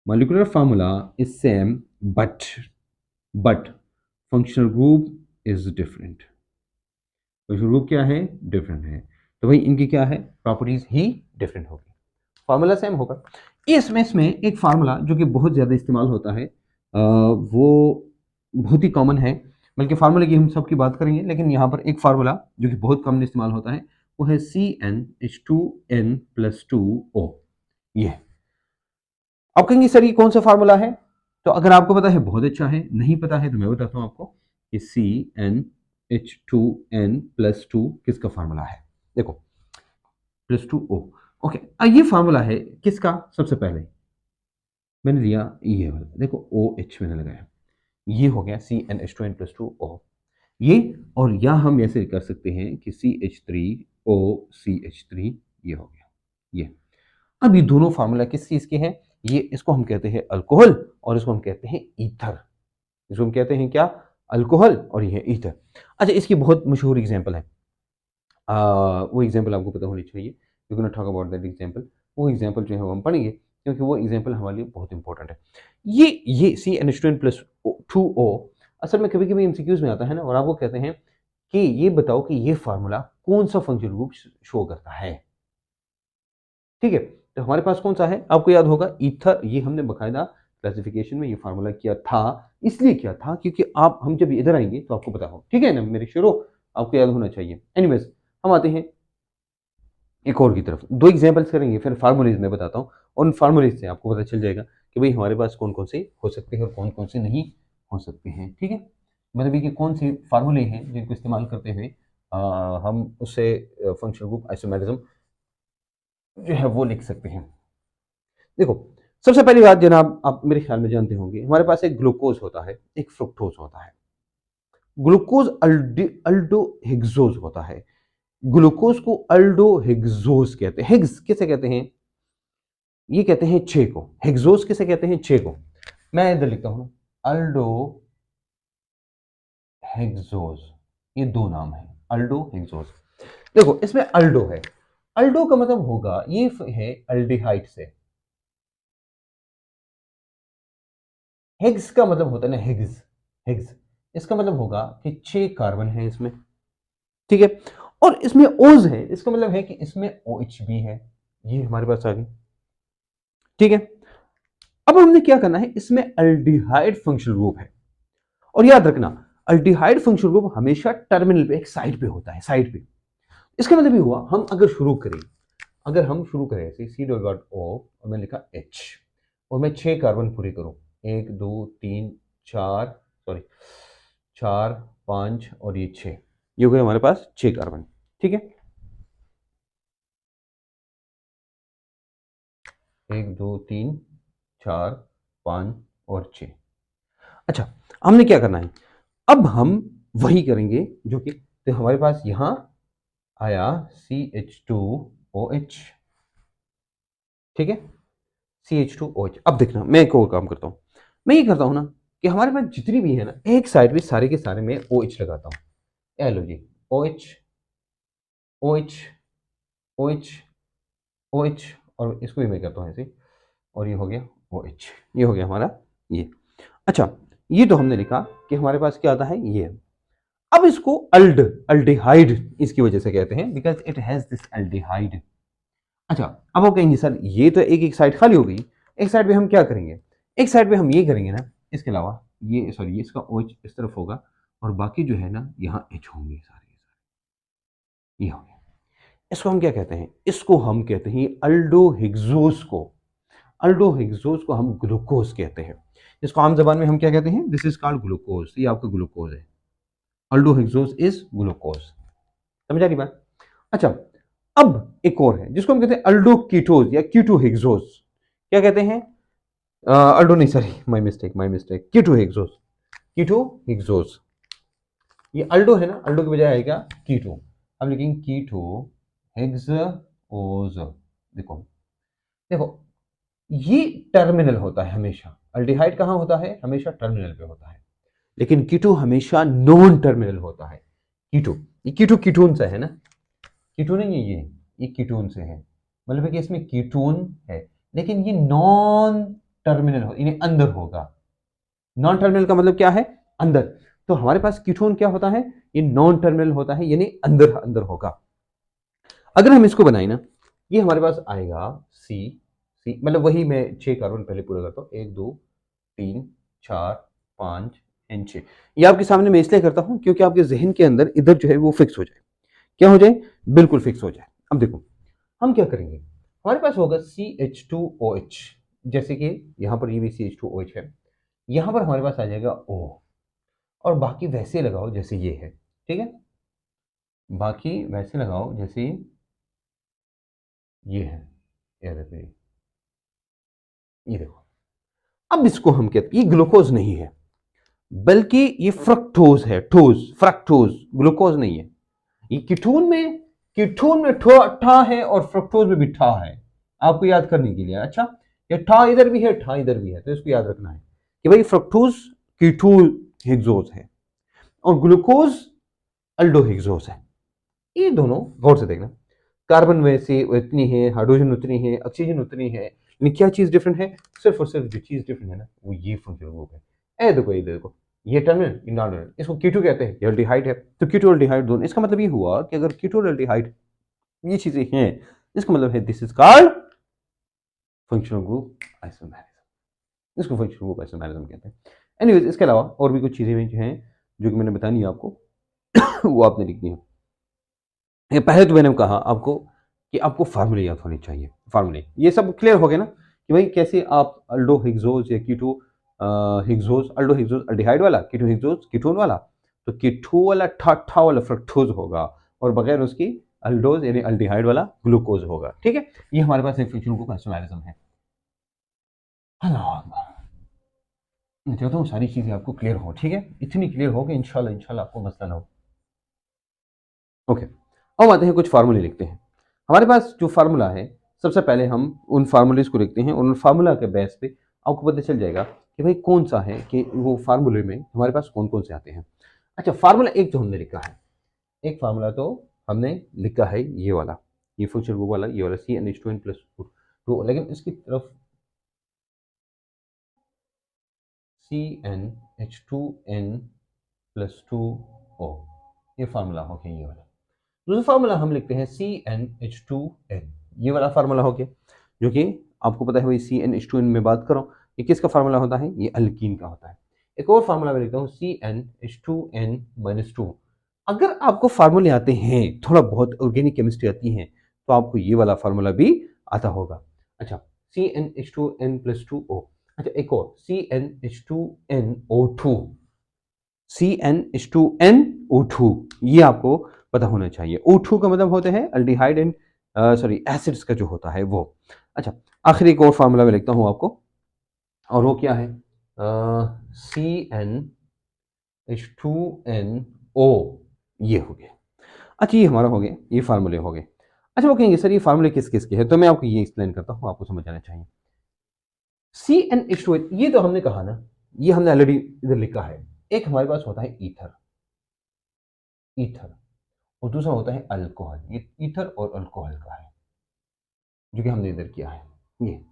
molecular formula is same but functional group is different। functional group क्या है, डिफरेंट है, तो भाई इनकी क्या है, प्रॉपर्टीज ही डिफरेंट होगी। फार्मूला सेम होगा। इसमें एक फार्मूला जो कि बहुत ज़्यादा इस्तेमाल होता है, वो बहुत ही कॉमन है, बल्कि फार्मूले की हम सबकी बात करेंगे, लेकिन यहाँ पर एक फार्मूला जो कि बहुत कम इस्तेमाल होता है वो है CnH2n+2O। ये आप कहेंगे सर ये कौन सा फार्मूला है, तो अगर आपको पता है बहुत अच्छा है, नहीं पता है तो मैं बताता हूँ आपको कि CnH2n+2 किसका फार्मूला है। देखो +2O, ओके। अब ये फार्मूला है किसका, सबसे पहले मैंने लिया ये वाला, देखो OH मैंने लगाया, ये हो गया CnH2n+2O ये, और यहाँ हम ऐसे कर सकते हैं कि CH3OCH3, ये हो गया ये। अब ये दोनों फार्मूला किस चीज के हैं, ये इसको हम कहते हैं अल्कोहल, और इसको हम कहते हैं ईथर। इसको हम कहते हैं क्या, अल्कोहल, और ये है ईथर। अच्छा, इसकी बहुत मशहूर एग्जांपल है, वो एग्जांपल आपको पता होनी चाहिए, you can talk about that example. वो एग्जांपल जो है वो हम पढ़ेंगे, क्योंकि वो एग्जांपल हमारे लिए बहुत इंपॉर्टेंट है। ये CnH2n+2O असल में कभी कभी एमसीक्यूज में आता है ना, और आपको कहते हैं कि ये बताओ कि ये फार्मूला कौन सा फंक्शनल ग्रुप शो करता है, ठीक है। तो हमारे पास कौन सा है, आपको याद होगा ईथर, ये हमने बकायदा क्लासिफिकेशन में ये फार्मूला किया था, इसलिए किया था क्योंकि आप हम जब इधर आएंगे तो आपको पता हो, ठीक है ना, मेरे शुरू आपको याद होना चाहिए। एनीवेज, हम आते हैं एक और की तरफ, दो एग्जांपल्स करेंगे, फिर फार्मूलेज में बताता हूँ, और उन फार्मूलेज से आपको पता चल जाएगा कि भाई हमारे पास कौन कौन से हो सकते हैं और कौन कौन से नहीं हो सकते हैं, ठीक है। मतलब कि कौन से फार्मूले हैं जिनको इस्तेमाल करते हुए हम उससे फंक्शनल ग्रुप आइसोमेरिज्म जो है वो लिख सकते हैं। देखो, सबसे पहली बात जनाब, आप मेरे ख्याल में जानते होंगे, हमारे पास एक ग्लूकोज होता है, एक फ्रुक्टोज होता है। ग्लूकोज अल्डोहेक्सोज होता है, ग्लूकोज को अल्डोहेक्सोज कहते हैं। हेक्स किसे कहते हैं, ये कहते हैं 6 को, हेक्सोज किसे कहते हैं, 6 को। मैं इधर लिखता हूं अल्डो हेक्सोज, ये दो नाम है अल्डो हेक्सोज। देखो इसमें अल्डो है, अल्डो का मतलब होगा ये है अल्डिहाइड से, हेग्स का मतलब होता है ना, हेग्स हेग्स, इसका मतलब होगा कि 6 कार्बन है इसमें, ठीक है। और इसमें ओज है, इसका मतलब है कि इसमें OH भी है, ये हमारे पास आ गई, ठीक है। अब हमने क्या करना है, इसमें अल्डिहाइड फंक्शनल ग्रुप है, और याद रखना अल्डिहाइड फंक्शनल ग्रुप हमेशा टर्मिनल पे, एक साइड पे होता है, साइड पे। इसका मतलब ये हुआ, हम अगर शुरू करें, अगर हम शुरू करें ऐसे C.O और मैं लिखा H, और मैं 6 कार्बन पूरे करूं, 1 2 3 4, सॉरी 4 5 और ये 6, ये हो गए हमारे पास 6 कार्बन, ठीक है। 1 2 3 4 5 और 6। अच्छा, हमने क्या करना है, अब हम वही करेंगे जो कि, तो हमारे पास यहां आया CH2OH, ठीक है, CH2OH। अब देखना मैं एक और काम करता हूं, मैं ये करता हूं ना कि हमारे पास जितनी भी है ना, एक साइड पे सारे के सारे मैं OH लगाता हूं, ये लो जी, OH OH OH OH, और इसको भी मैं करता हूं ऐसे, और ये हो गया OH, ये हो गया हमारा ये। अच्छा, ये तो हमने लिखा कि हमारे पास क्या आता है ये। अब इसको अल्डिहाइड इसकी वजह से कहते हैं, because it has this aldehyde. अच्छा, अब आप कहेंगे सर ये तो एक एक साइड खाली हो गई, एक साइड पे हम क्या करेंगे, एक साइड पे हम ये करेंगे ना, इसके अलावा ये सॉरी ये इसका OH इस तरफ होगा, और बाकी जो है ना यहाँ H होंगे सारे के सारे, ये हो गया। इसको हम क्या कहते हैं? इसको हम कहते हैं अल्डोहेक्सोज को। अल्डोहेक्सोज को हम ग्लूकोज कहते हैं। इसको आम जबान में हम क्या कहते हैं? This is called glucose. ये आपका ग्लूकोज है। अल्डोहेक्सोज इज ग्लूकोज। समझ आ रही बात? अच्छा, अब एक और है जिसको हम कहते हैं अल्डोकीटोज या कीटोहेक्सोज। क्या कहते हैं? अल्डो नहीं, सॉरी, माय मिस्टेक, कीटोहेक्सोज। कीटोहेक्सोज। ये अल्डो है ना, अल्डो की बजाय आएगा कीटो। अब लिखेंगे कीटो हेक्सोज। देखो देखो, ये टर्मिनल होता है हमेशा। अल्डिहाइड कहाँ होता है? हमेशा टर्मिनल पे होता है, लेकिन कीटो हमेशा नॉन टर्मिनल होता है। कीटो, ये कीटो कीटोन से है ना, कीटोन नहीं है ये कीटोन से है। मतलब है कि इसमें कीटोन है, लेकिन ये नॉन टर्मिनल हो, यानी अंदर होगा। नॉन टर्मिनल का मतलब क्या है? अंदर। तो हमारे पास कीटोन क्या होता है? ये नॉन टर्मिनल होता है, यानी अंदर अंदर होगा। अगर हम इसको बनाए ना, ये हमारे पास आएगा सी सी, मतलब वही मैं 6 कार्बन पहले पूरा करता हूँ, 1 2 3 4 5 6। ये आपके सामने मैं इसलिए करता हूँ क्योंकि आपके जहन के अंदर इधर जो है वो फिक्स हो जाए। क्या हो जाए? बिल्कुल फिक्स हो जाए। अब देखो हम क्या करेंगे, हमारे पास होगा CH2OH, जैसे कि यहाँ पर ये भी CH2OH है। यहाँ पर हमारे पास आ जाएगा O, और बाकी वैसे लगाओ जैसे ये है। ठीक है, बाकी वैसे लगाओ जैसे ये है। ये देखो, ये देखो। अब इसको हम कहते हैं, ये ग्लूकोज नहीं है, बल्कि ये फ्रक्टोज है। फ्रक्टोज, ग्लूकोज नहीं है। ये कीटोन में ठा है और फ्रक्टोज में भी ठा है। आपको याद करने के लिए, अच्छा, ये ठा इधर भी है, ठा इधर भी है, तो इसको याद रखना है कि भाई फ्रक्टोज कीटोन हेक्सोज है और ग्लूकोज अल्डोहेक्सोज है। ये दोनों गौर से देखना, कार्बन वैसे उतनी है, हाइड्रोजन उतनी है, ऑक्सीजन उतनी है, लेकिन क्या चीज डिफरेंट है? सिर्फ और सिर्फ जो चीज डिफरेंट है ना, वो ये फंक्शनल ग्रुप है। ए देखो, ये देखो, ये टर्मिनल, ये नॉन टर्मिनल, इसको कीटो कहते हैं, ये एल्डिहाइड है। तो कीटो एल्डिहाइड दोनों, इसका मतलब ये हुआ कि अगर कीटो और एल्डिहाइड ये चीजें हैं, इसका मतलब है this is called functional group isomerism. इसको फंक्शनल ग्रुप आइसोमेरिज्म कहते हैं। एनीवेज, इसके अलावा और भी कुछ चीजें हैं जो कि मैंने बतानी है आपको, वो आपने लिखनी है। पहले तो मैंने कहा आपको कि आपको फार्मूले याद होने चाहिए। फार्मूले ये सब क्लियर हो गए ना कि भाई कैसे आप अल्डो हिग्जोज या कीटो हिग्जोज, अल्डो हिग्जोज अल्डिहाइड वाला, कीटो हिग्जोज कीटोन वाला, तो कीटो वाला ठा वाला फ्रक्टोज होगा, और बगैर उसकी अल्डोज यानी अल्डिहाइड वाला ग्लूकोज होगा। ठीक है, ये हमारे पास एक फंक्शनल ग्रुप आइसोमेरिज्म है। मैं चाहता हूँ सारी चीजें आपको क्लियर हो, ठीक है, इतनी क्लियर हो कि इंशाल्लाह आपको मसला ना हो। ओके, अब आते हैं कुछ फार्मूले लिखते हैं। हमारे पास जो फार्मूला है, सबसे पहले हम उन फार्मूलेज को लिखते हैं और उन फार्मूला के बेस पे आपको पता चल जाएगा कि भाई कौन सा है, कि वो फार्मूले में हमारे पास कौन कौन से आते हैं। अच्छा, फार्मूला एक तो हमने लिखा है, एक फार्मूला तो हमने लिखा है ये वाला, ये फंक्शन वो वाला, ये वाला CnH2n प्लस टू, लेकिन इसकी तरफ CnH2n प्लस 2O, ये फार्मूला हो गया ये वाला। दूसरा फार्मूला हम लिखते हैं CnH2n, ये वाला फार्मूला हो गया, जो कि आपको पता है भाई CnH2n में बात कर रहा हूँ, ये किसका फार्मूला होता है? ये अल्कीन का होता है। एक और फार्मूला मैं लिखता हूँ CnH2n-2। अगर आपको फार्मूले आते हैं, थोड़ा बहुत ऑर्गेनिक केमिस्ट्री आती है, तो आपको ये वाला फार्मूला भी आता होगा। अच्छा, CnH2n प्लस 2O। अच्छा, एक और CnH2nO2, CnH2nO2, ये आपको पता होना चाहिए। O2 का मतलब होता है अल्डिहाइड एंड सॉरी एसिड्स का जो होता है वो। अच्छा, आखिरी एक और फार्मूला मैं लिखता हूँ आपको, और वो क्या है? CnH2nO, ये हो गया। अच्छा, ये हमारा हो गया, ये फार्मूले हो गए। अच्छा, वो कहेंगे सर ये फार्मूले किस किस के हैं, तो मैं आपको ये एक्सप्लेन करता हूँ, आपको समझ आना चाहिए। CnH2n, ये तो हमने कहा ना, ये हमने ऑलरेडी इधर लिखा है। एक हमारे पास होता है ईथर, ईथर, और दूसरा होता है अल्कोहल। ये ईथर और अल्कोहल का है, जो कि हमने इधर किया है ये।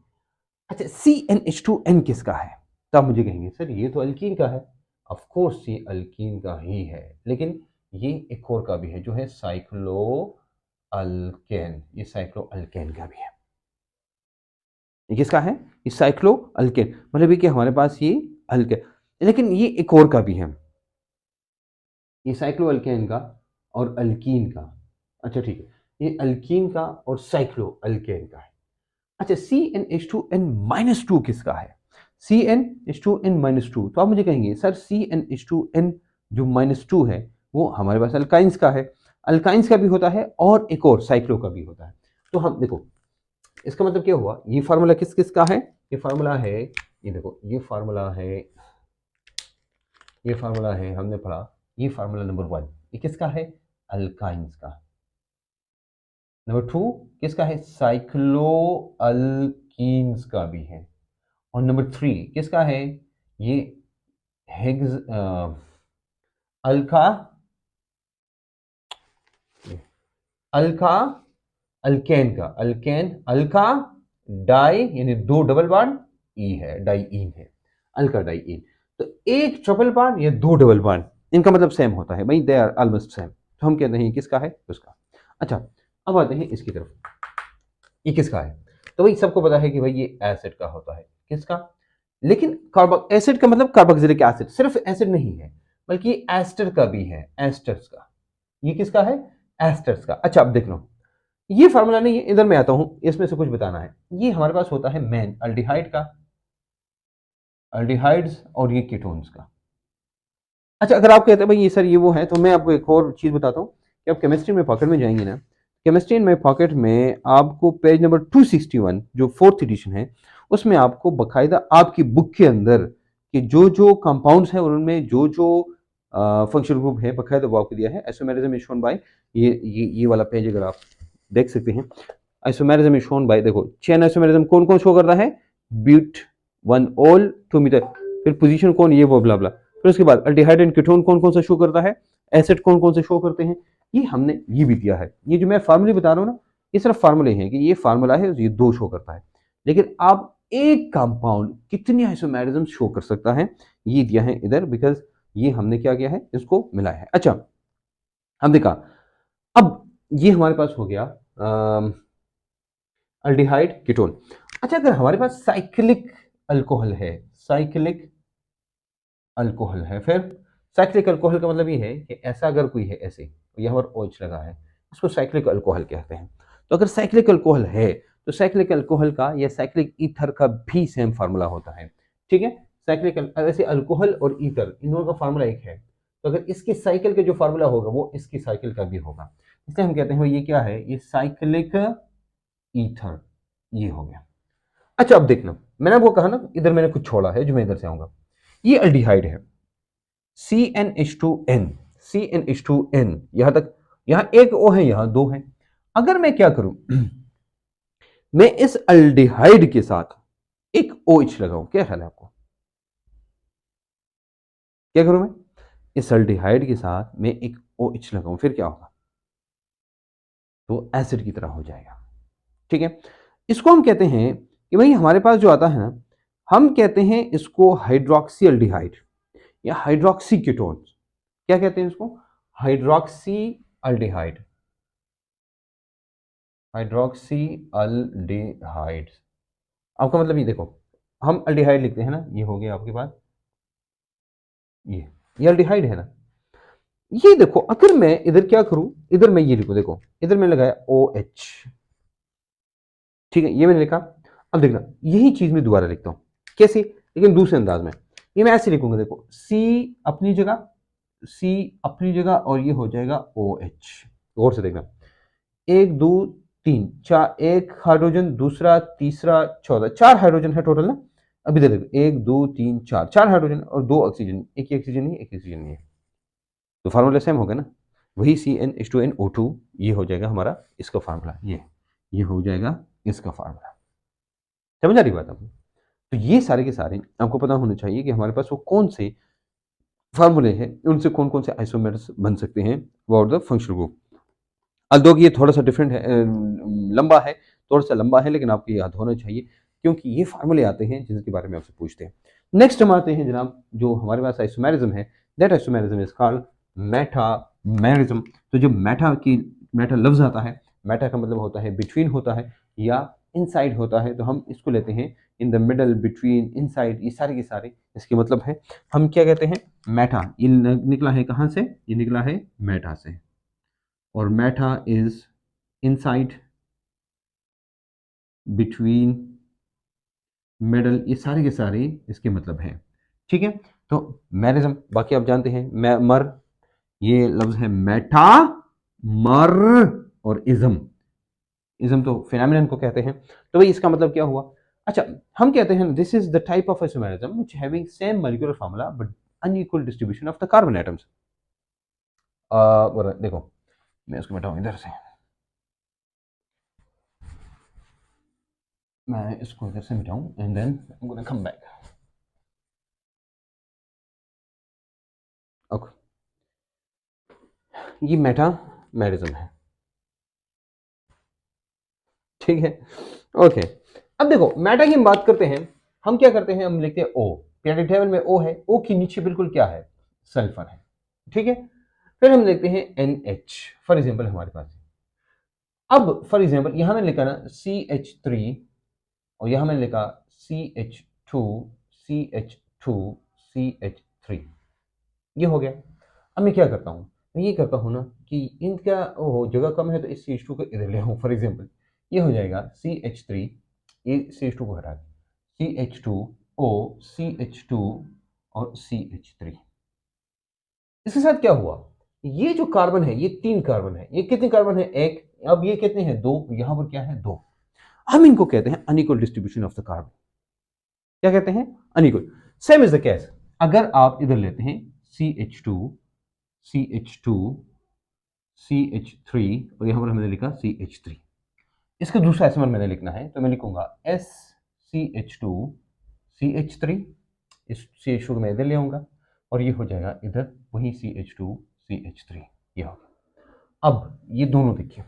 अच्छा, CnH2n किसका है? तो आप मुझे कहेंगे सर ये तो अल्कीन का है। ऑफ कोर्स ये अल्कीन का ही है, लेकिन ये एक और का भी है, जो है साइक्लो अल्केन। ये साइक्लो अल्केन का भी है। ये किसका है? ये साइक्लो अल्केन, मतलब ये कि हमारे पास ये अल्केन, लेकिन ये एक और का भी है, ये साइक्लो अल्केन का और अल्कीन का। अच्छा ठीक है, ये अल्कीन का और साइक्लो अल्केन का है। अच्छा, CnH2n-2 किसका है? CnH2n-2, तो आप मुझे कहेंगे सर CnH2n जो -2 है वो हमारे पास अल्काइंस का है। अल्काइंस का भी होता है और एक और साइक्लो का भी होता है। तो हम देखो इसका मतलब क्या हुआ, ये फार्मूला किस किस का है? ये फार्मूला है, ये देखो ये फार्मूला है हमने पढ़ा, ये फार्मूला नंबर 1 ये किसका है? अल्काइंस का। नंबर 2 किसका है? साइक्लो अल्कीन्स का भी है। और नंबर 3 किसका है? ये हेक्स अल्का अल्का अल्केन का, अल्केन अल्का डाई यानी 2 डबल बॉन्ड ई है, डाईईन है, अल्का डाईईन। तो एक ट्रिपल बॉन्ड या 2 डबल बॉन्ड, इनका मतलब सेम होता है भाई, दे आर ऑलमोस्ट सेम। तो हम कहते हैं किसका है? उसका। अच्छा, अब आते हैं इसकी तरफ, ये किसका है? तो भाई सबको पता है कि भाई ये एसिड का होता है। किसका? लेकिन कार्बोक एसिड का मतलब कार्बोक्सिलिक एसिड, सिर्फ एसिड नहीं है बल्कि एस्टर का भी है, एस्टर्स का। ये किसका है? एस्टर्स का। अच्छा, अब देख लो, ये फार्मूला नहीं है, इधर मैं आता हूं, इसमें से कुछ बताना है। ये हमारे पास होता है मेन अल्डिहाइड का, अल्डिहाइड्स और ये कीटोन्स का। अच्छा, अगर आप कहते हैं भाई ये सर ये वो है, तो मैं आपको एक और चीज बताता हूँ कि आप केमिस्ट्री में पॉकेट में जाएंगे ना, केमिस्ट्री में पॉकेट में आपको पेज नंबर 261 जो 4th एडिशन है, उसमें आपको बकायदा आपकी बुक के अंदर कि जो जो कंपाउंड्स हैं और उनमें जो जो फंक्शनल ग्रुप है बकायदा वो आपको दिया है। आइसोमेरिज्म इज शोन बाय, ये वाला पेज अगर आप देख सकते हैं, आइसोमेरिज्म इज शोन बाय, देखो चेन आइसोमेरिज्म कौन कौन शो करता है? ब्यूट 1 ऑल 2 मीटर, फिर पोजीशन कौन, ये वो ब्ला ब्ला। फिर उसके बाद अल्डिहाइड एंड कीटोन कौन कौन सा शो करता है, एसिड कौन कौन से शो करते हैं, ये हमने ये भी दिया है। ये जो मैं फार्मूले बता रहा हूँ ना, ये सिर्फ फार्मूले हैं कि ये फार्मूला है, ये 2 शो करता है, लेकिन आप एक कंपाउंड कितनी आइसोमेरिज्म शो कर सकता है, ये दिया है इधर, बिकॉज ये हमने क्या किया है, इसको मिलाया है। अच्छा, हम देखा, अब ये हमारे पास हो गया अल्डिहाइड कीटोन। अच्छा, अगर हमारे पास साइक्लिक अल्कोहल है, साइक्लिक अल्कोहल है, फिर साइक्लिक अल्कोहल का मतलब ये है कि ऐसा अगर कोई है, ऐसे यहाँ पर OH लगा है, इसको साइक्लिक अल्कोहल कहते हैं। तो अगर साइक्लिक अल्कोहल है तो साइक्लिक अल्कोहल का या साइक्लिक ईथर का भी सेम फार्मूला होता है। ठीक है, साइक्लिक वैसे अल्कोहल और ईथर इन दोनों का फार्मूला एक है, तो अगर इसकी साइकिल का जो फार्मूला होगा वो इसकी साइकिल का भी होगा, इसलिए हम कहते हैं ये क्या है, ये साइक्लिक ईथर, ये हो गया। अच्छा, अब देखना, मैंने आपको कहा ना इधर मैंने कुछ छोड़ा है जो मैं इधर से आऊंगा, ये अल्डिहाइड है CnH2n, CnH2n यहां तक, यहां एक O है, यहां 2 है। अगर मैं क्या करूं मैं इस अल्डिहाइड के साथ एक OH लगाऊं, क्या ख्याल है आपको? क्या करूं मैं इस अल्डिहाइड के साथ मैं एक OH लगाऊं, फिर क्या होगा? तो एसिड की तरह हो जाएगा। ठीक है, इसको हम कहते हैं कि भाई हमारे पास जो आता है ना, हम कहते हैं इसको हाइड्रोक्सी अल्डिहाइड या हाइड्रोक्सी कीटोन। क्या कहते हैं इसको? Hydroxy aldehyde, hydroxy aldehyde. आपका मतलब ये देखो, हम अल्डिहाइड लिखते हैं ना, ये हो गया आपके पास, ये अल्डिहाइड है ना। ये देखो, अगर मैं इधर क्या करूं, इधर मैं ये लिखूं, देखो इधर मैंने लगाया OH, ठीक है, ये मैंने लिखा। अब देखना, यही चीज मैं दोबारा लिखता हूं, कैसे, लेकिन दूसरे अंदाज में। ये मैं ऐसे लिखूंगा, देखो C अपनी जगह, C अपनी जगह, और ये हो जाएगा OH। गौर से देखना, 1 2 3 4, एक हाइड्रोजन, दूसरा, तीसरा, चौथा, 4 हाइड्रोजन है टोटल ना। अभी देखो 1 2 3 4, 4 हाइड्रोजन और 2 ऑक्सीजन, एक ही ऑक्सीजन नहीं, एक ऑक्सीजन नहीं है, तो फार्मूला सेम होगा ना, वही CnH2nO2, ये हो जाएगा हमारा इसका फार्मूला, ये हो जाएगा इसका फार्मूला। समझ आ रही बात आपको? तो ये सारे के सारे आपको पता होने चाहिए कि हमारे पास वो कौन से फार्मूले हैं, उनसे कौन कौन से आइसोमर्स बन सकते हैं for the functional group. Although ये थोड़ा सा डिफरेंट है, लंबा है, थोड़ा सा लंबा है, लेकिन आपको याद होना चाहिए क्योंकि ये फार्मूले आते हैं जिनके बारे में आपसे पूछते हैं। नेक्स्ट हम आते हैं जनाब, जो हमारे पास आइसोमेरिज्म है, that isomerism is called metamerism. तो जो मेटा लफ्ज आता है, मेटा का मतलब होता है बिटवीन होता है या इनसाइड होता है, तो हम इसको लेते हैं in the middle, between, inside, ये सारे के सारे इसके मतलब है। हम क्या कहते हैं? मेटा, ये निकला है कहाँ से? ये निकला है मेटा से, और Meta is inside, between, middle, ये सारे के सारे इसके मतलब हैं। ठीक है, तो मैरिज्म बाकी आप जानते हैं, मर, ये लफ्ज है मेटा मर, और इज्म, इज्म तो फिनोमेनन को कहते हैं। तो भाई इसका मतलब क्या हुआ? अच्छा, हम कहते हैं this is the type of isomerism which having same molecular formula but unequal distribution of the carbon atoms. देखो मैं इसको मिटाऊं इधर से, मैं इसको इधर से मिटाऊं and then I am gonna come back. Okay, ये मेटामेरिज्म है। ठीक है, ओके। अब देखो मेटा की हम बात करते हैं, हम क्या करते हैं, हम लिखते हैं ओ, पीरियोडिक टेबल में ओ है, ओ के नीचे बिल्कुल क्या है, सल्फर है। ठीक है, फिर हम लिखते हैं NH फॉर एग्जांपल हमारे पास है। अब फॉर एग्जांपल यहां मैंने लिखा ना CH3 और यहां मैंने लिखा CH2 CH2 CH3, ये हो गया। अब मैं क्या करता हूँ, मैं ये करता हूँ ना कि इनका ओहो जगह कम है तो इस CH2 को इधर ले आऊँ। फॉर एग्जांपल ये हो जाएगा CH3, ये CH2 को हटा के CH2O CH2 और CH3। इसके साथ क्या हुआ, ये जो कार्बन है ये 3 कार्बन है, ये कितने कार्बन है, एक, अब ये कितने हैं, 2, यहां पर क्या है, 2। हम इनको कहते हैं unequal distribution of the carbon. क्या कहते हैं, unequal. Same is the case अगर आप इधर लेते हैं CH2 CH2 CH3 और यहां पर हमने लिखा CH3, इसका दूसरा एस्मर मैंने लिखना है तो मैं लिखूंगा SCH2 CH3, इस CH2 को मैं इधर ले आऊंगा और ये हो जाएगा इधर वही CH2 CH3, ये हो। अब ये दोनों देखिए,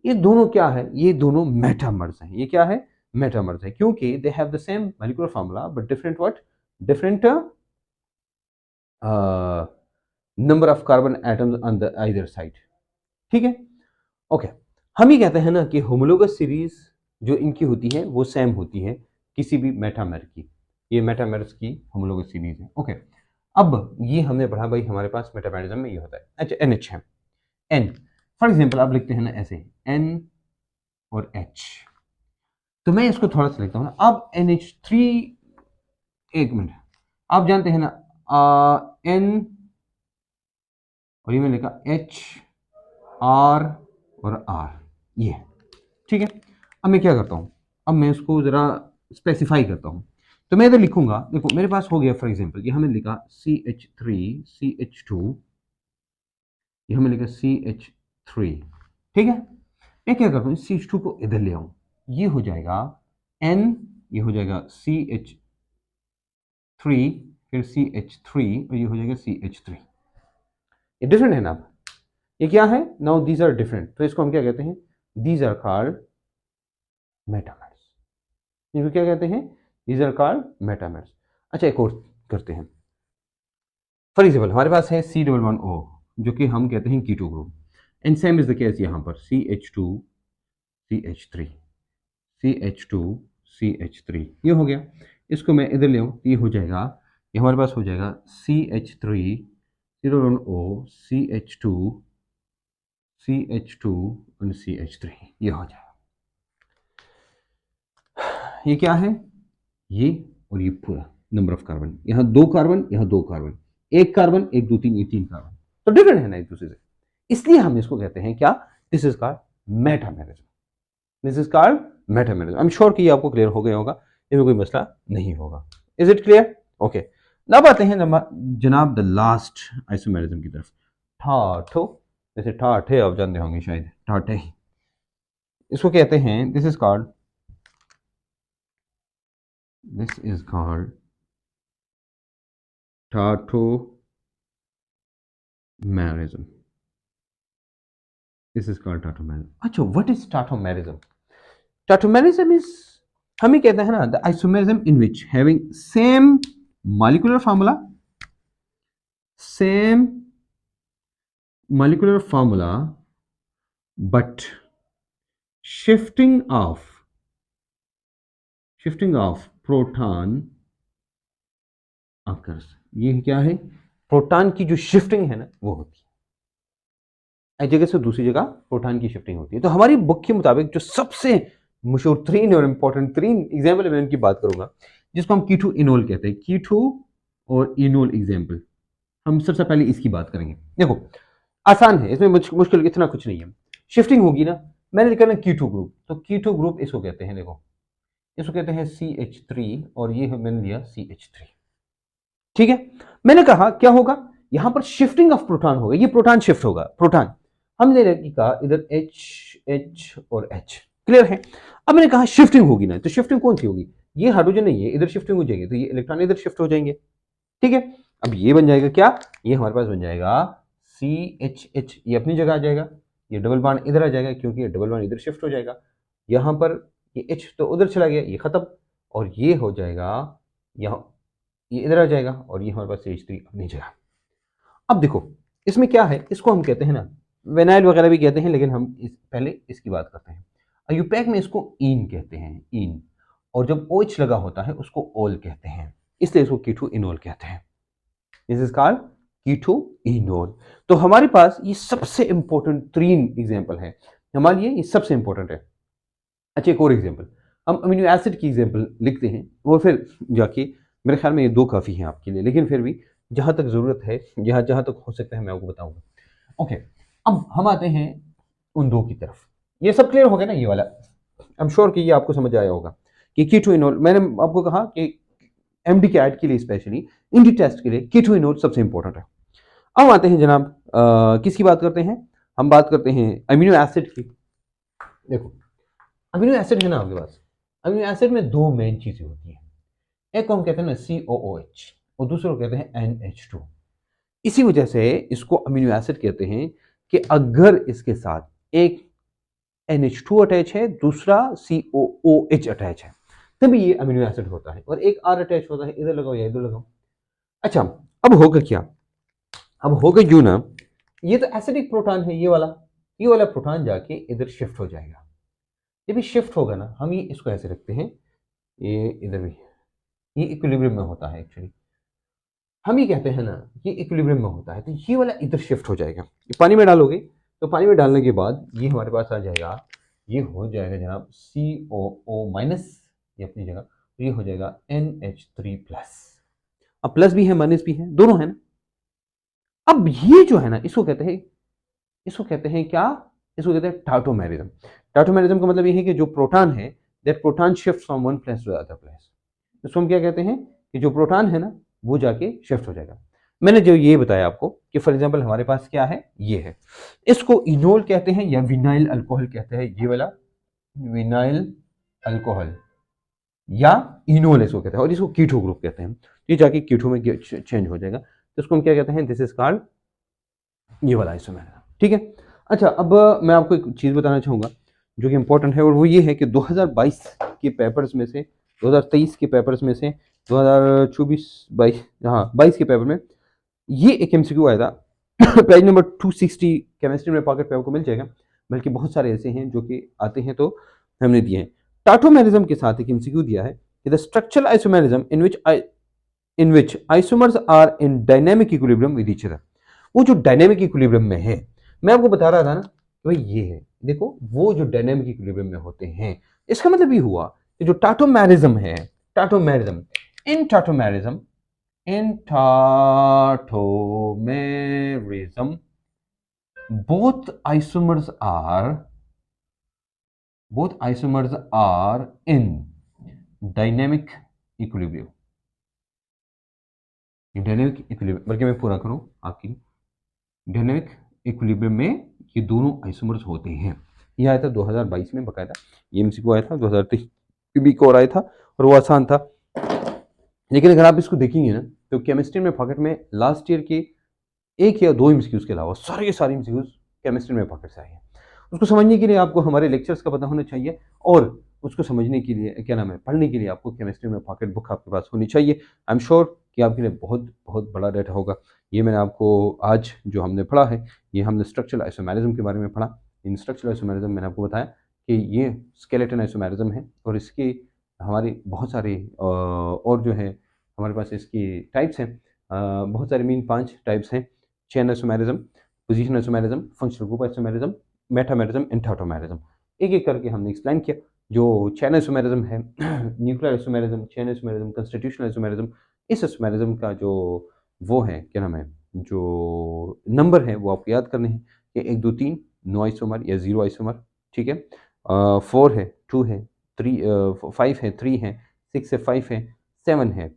ये दोनों क्या है, ये दोनों मेटामर्स हैं। ये क्या है, मेटामर्स है, क्योंकि they have the same molecular formula but different what, different number of carbon atoms on the either side. ठीक है, ओके। हम ये कहते हैं ना कि होमोलोगस सीरीज जो इनकी होती है वो सेम होती है किसी भी मेटामर की, ये मेटामर्स की होमोलोगस सीरीज है। ओके, अब ये हमने पढ़ा भाई हमारे पास मेटामेरिज्म में ये होता है। अच्छा, NH है, N फॉर एग्जांपल आप लिखते हैं ना ऐसे N और H, तो मैं इसको थोड़ा सा लिखता हूँ ना, अब NH3, एक मिनट, आप जानते हैं ना N और ये मैंने लिखा HR और R, ये, ठीक है। अब मैं क्या करता हूँ, अब मैं इसको जरा स्पेसिफाई करता हूँ, तो मैं इधर लिखूंगा, देखो मेरे पास हो गया फॉर एग्जांपल यहाँ मैंने लिखा CH3 CH2, यहाँ मैंने लिखा CH3, ठीक है। मैं क्या करता हूँ, CH2 को इधर ले आऊँ, ये हो जाएगा N, ये हो जाएगा CH3, फिर CH3 और ये हो जाएगा CH3। ये डिफरेंट है ना, ये क्या है, नाउ दीज आर डिफरेंट, तो इसको हम क्या कहते हैं, दीज आर कॉल्ड मेटामर्स। इनको क्या कहते हैं, दीज आर कॉल्ड मेटामर्स। अच्छा, एक और करते हैं, फॉर एग्जाम्पल हमारे पास है C11O जो कि हम कहते हैं keto group, and same is the case यहाँ पर CH2 CH3 CH2 CH3, ये हो गया। इसको मैं इधर ले आऊँ, ये हो जाएगा, ये हमारे पास हो जाएगा CH3 C11O CH2 CH2 और CH3, ये हो जाएगा। ये क्या है, ये और ये पूरा नंबर ऑफ कार्बन, यहाँ 2 कार्बन, यहाँ 2 कार्बन, 1 कार्बन 1 2 3, ये 3 कार्बन, तो डिफरेंट है ना एक दूसरे से, इसलिए हम इसको कहते हैं क्या, this is called metamerism, this is called metamerism. I am sure कि ये आपको क्लियर हो गया होगा, इसमें कोई मसला नहीं होगा। Is it clear, okay. अब आते हैं जनाब द लास्ट आइसोमेरिज्म की तरफ, ठाठो, जैसे ठाठ है आप जानते होंगे शायद, ठाठ है, इसको कहते हैं, this is called tautomerism. This is called tautomerism. अच्छा, what is tautomerism? Tautomerism is, हम ही कहते हैं ना, the isomerism in which having same molecular formula, same molecular formula, but shifting of proton occurs. ये क्या है, प्रोटॉन की जो शिफ्टिंग है ना वो होती है। एक जगह से दूसरी जगह प्रोटॉन की शिफ्टिंग होती है। तो हमारी बुक के मुताबिक जो सबसे मशहूर तीन और इंपॉर्टेंट तीन एग्जाम्पल मैं इनकी बात करूंगा, जिसको हम कीटो इनोल कहते हैं, कीटो और इनोल एग्जाम्पल। हम सबसे पहले इसकी बात करेंगे। देखो आसान है, इसमें मुश्किल इतना कुछ नहीं है। शिफ्टिंग होगी ना, मैंने लिखा ना कीटो ग्रुप, तो कीटो ग्रुप इसको कहते हैं, देखो इसको कहते हैं CH3 और ये मैंने लिया CH3। ठीक है, मैंने कहा क्या होगा, यहां पर शिफ्टिंग ऑफ प्रोटॉन होगा, ये प्रोटॉन शिफ्ट होगा, प्रोटॉन हमने कहा इधर H और H, क्लियर है। अब मैंने कहा शिफ्टिंग होगी ना, तो शिफ्टिंग कौन सी होगी, ये हाइड्रोजन नहीं है, इधर शिफ्टिंग हो जाएगी, तो ये इलेक्ट्रॉन इधर शिफ्ट हो जाएंगे। ठीक है, अब ये बन जाएगा क्या, ये हमारे पास बन जाएगा CH, ये अपनी जगह आ जाएगा, ये डबल बॉन्ड इधर आ जाएगा क्योंकि ये डबल बॉन्ड इधर शिफ्ट हो जाएगा, यहां पर ये H तो उधर चला गया, ये खत्म, और ये हो जाएगा यहाँ, ये इधर आ जाएगा, और ये हमारे पास CH3 अपनी जगह। अब देखो इसमें क्या है, इसको हम कहते हैं ना वेनाइल वगैरह भी कहते हैं, लेकिन हम पहले इसकी बात करते हैं। यूपैक में इसको इन कहते हैं, इन, और जब OH लगा होता है उसको ओल कहते हैं, इसलिए इसको कीटो इनोल कहते हैं। This is called keto enol. तो हमारे पास ये सबसे इंपॉर्टेंट तीन एग्जांपल है हमारे लिए, ये सबसे इंपॉर्टेंट है। अच्छा एक और एग्जांपल, हम अमीनो एसिड की एग्जांपल लिखते हैं और फिर जाके, मेरे ख्याल में ये दो काफ़ी हैं आपके लिए, लेकिन फिर भी जहाँ तक ज़रूरत है, जहाँ तक हो सकता है मैं आपको बताऊंगा। ओके, अब हम आते हैं उन दो की तरफ। ये सब क्लियर हो गया ना, ये वाला आई एम श्योर कि ये आपको समझ आया होगा कि कीटो इनोल, मैंने आपको कहा कि MD कैट के लिए स्पेशली इंडी टेस्ट के लिए कीटो इनोल सबसे इंपॉर्टेंट है। अब आते हैं जनाब, किसकी बात करते हैं, हम बात करते हैं अमीनो एसिड की। देखो अमीनो एसिड है ना आपके पास, अमीनो एसिड में दो मेन चीजें होती हैं, एक को हम कहते हैं ना COOH और दूसरे को कहते हैं NH2। इसी वजह से इसको अमीनो एसिड कहते हैं कि अगर इसके साथ एक NH2 अटैच है, दूसरा COOH अटैच है, तभी ये अमीनो एसिड होता है, और एक R अटैच होता है, इधर लगाओ या इधर लगाओ। अच्छा अब होगा क्या, अब होगा यूं ना, ये तो एसिडिक प्रोटॉन है, ये वाला प्रोटॉन जाके इधर शिफ्ट हो जाएगा। जब ये शिफ्ट होगा ना, हम ये इसको ऐसे रखते हैं, ये इधर भी, ये इक्विलिब्रियम में होता है एक्चुअली, हम ये कहते हैं ना ये इक्विलिब्रियम में होता है, तो ये वाला इधर शिफ्ट हो जाएगा। ये पानी में डालोगे तो पानी में डालने के बाद ये हमारे पास आ जाएगा, ये हो जाएगा जनाब COO माइनस, ये अपनी जगह, तो ये हो जाएगा NH3 प्लस। अब प्लस भी है माइनस भी है, दोनों है ना। अब ये जो है ना, इसको कहते हैं क्या, इसको कहते हैं टाटोमेरिज्म। टाटोमेरिज्म का मतलब ये है कि जो प्रोटॉन है, that proton shift from one place to other place. इसको हम क्या कहते हैं कि जो प्रोटॉन है ना वो जाके शिफ्ट हो जाएगा। मैंने जो ये बताया आपको कि फॉर एग्जांपल हमारे पास क्या है, ये है, इसको इनोल कहते हैं या विनाइल अल्कोहल कहते हैं, ये वाला विनाइल अल्कोहल या इनोल इसको कहते हैं, और इसको कीटो ग्रुप कहते हैं। ये जाके कीटो में चेंज हो जाएगा, तो इसको हम क्या कहते हैं, दिस इज कॉल्ड ये वाला आइसोमेर। ठीक है, अच्छा अब मैं आपको एक चीज़ बताना चाहूँगा जो कि इंपॉर्टेंट है, और वो ये है कि 2022 के पेपर्स में से, 2023 के पेपर्स में से, 2024-22, हाँ 22 के पेपर में ये एक MCQ आया था पेज नंबर 260, केमिस्ट्री में पॉकेट पे आपको मिल जाएगा, बल्कि बहुत सारे ऐसे हैं जो कि आते हैं तो हमने दिए हैं। टाटोमेरिज्म के साथ एक MCQ दिया है कि the structural isomerism in which isomers are in dynamic equilibrium with each other. वो जो डायनेमिक इक्विलिब्रियम में है, मैं आपको बता रहा था ना कि भाई ये है, देखो वो जो डायनेमिक इक्विलिब्रियम में होते हैं, इसका मतलब ये हुआ कि जो टाटोमेरिज्म है, tautomerism, in tautomerism, in tautomerism both isomers are in dynamic equilibrium। Dynamic equilibrium, बल्कि मैं पूरा करूं आपकी, डायनेमिक इक्विलिब्रियम में ये दोनों आइसोमर्स होते हैं। ये आया था 2022 में बकायदा, ये MCQ आया था 2023 भी को आया था, और वो आसान था। लेकिन अगर आप इसको देखेंगे ना, तो केमिस्ट्री में पॉकेट में लास्ट ईयर के एक या दो MCQs के अलावा सारे के सारे MCQs केमिस्ट्री में पॉकेट से आए हैं। उसको समझने के लिए आपको हमारे लेक्चर्स का पता होना चाहिए, और उसको समझने के लिए क्या नाम है, पढ़ने के लिए आपको केमिस्ट्री में पॉकेट बुक आपके पास होनी चाहिए। आई एम श्योर कि आपके लिए बहुत बहुत बड़ा डाटा होगा। ये मैंने आपको आज जो हमने पढ़ा है, ये हमने स्ट्रक्चरल आइसोमेरिज्म के बारे में पढ़ा। इन स्ट्रक्चरल आइसोमेरिज्म मैंने आपको बताया कि ये स्केलेटन आइसोमेरिज्म है, और इसके हमारे बहुत सारे और जो है हमारे पास इसकी टाइप्स हैं, बहुत सारे मीन 5 टाइप्स हैं। Chain isomerism, position isomerism, functional group isomerism, metamerism and tautomerism. एक एक करके हमने एक्सप्लेन किया। जो चैन आइसोमेरिज्म है, न्यूक्लियर आइसोमेरिज्म, चैन आइसोमेरिज्म, कंस्टिट्यूशनल आइसोमेरिज्म, इस आइसोमेरिज्म का जो वो है, क्या नाम है, जो नंबर है वो आपको याद करने हैं कि 1, 2, 3 नो आइसोमर या 0 आइसोमर, ठीक है। 4 है, 2 है, 5 है, 3 है, 6 है, 5 है, 7 है,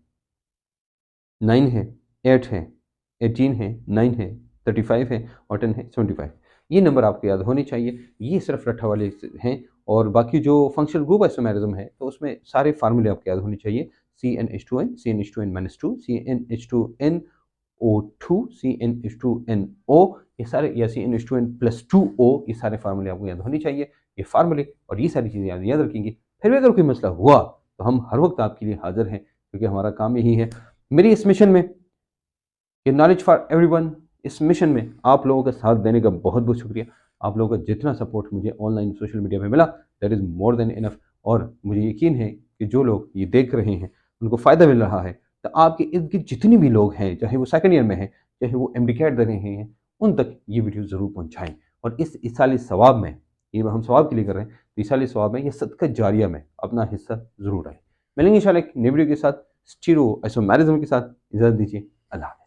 9 है, 8 है, 18 है, 9 है, 35 है और 10 है, 75। ये नंबर आपको याद होने चाहिए। ये सिर्फ रट्टा वाले हैं और बाकी जो फंक्शनल ग्रुप आइसोमेरिज्म है तो उसमें सारे फार्मूले आपको याद होने चाहिए। CnH2n, CnH2n-2, CnH2nO2, CnH2nO, ये सारे, या CnH2n+2O, ये सारे फार्मूले आपको याद होने चाहिए। ये फार्मूले और ये सारी चीज़ें याद रखेंगे, फिर भी अगर कोई मसला हुआ तो हम हर वक्त आपके लिए हाजिर हैं, क्योंकि हमारा काम यही है। मेरी इस मिशन में, ये नॉलेज फॉर एवरीवन, इस मिशन में आप लोगों का साथ देने का बहुत बहुत शुक्रिया। आप लोगों का जितना सपोर्ट मुझे ऑनलाइन सोशल मीडिया पे मिला, that is more than enough. और मुझे यकीन है कि जो लोग ये देख रहे हैं उनको फ़ायदा मिल रहा है। तो आपके इर्द गिर्द जितने भी लोग हैं, चाहे वो सेकंड ईयर में हैं, चाहे वो एमडी कैट दे रहे हैं, उन तक ये वीडियो ज़रूर पहुँचाएँ। और इस इसाले सवाब में, ये हम सवाब के लिए कर रहे हैं, तो इसाले सवाब में, ये सदका जारिया में अपना हिस्सा ज़रूर आए। मिलेंगे इंशाल्लाह एक नई वीडियो के साथ, स्टीरो आइसोमेरिज्म के साथ। इजाज़त दीजिए। अल्लाह।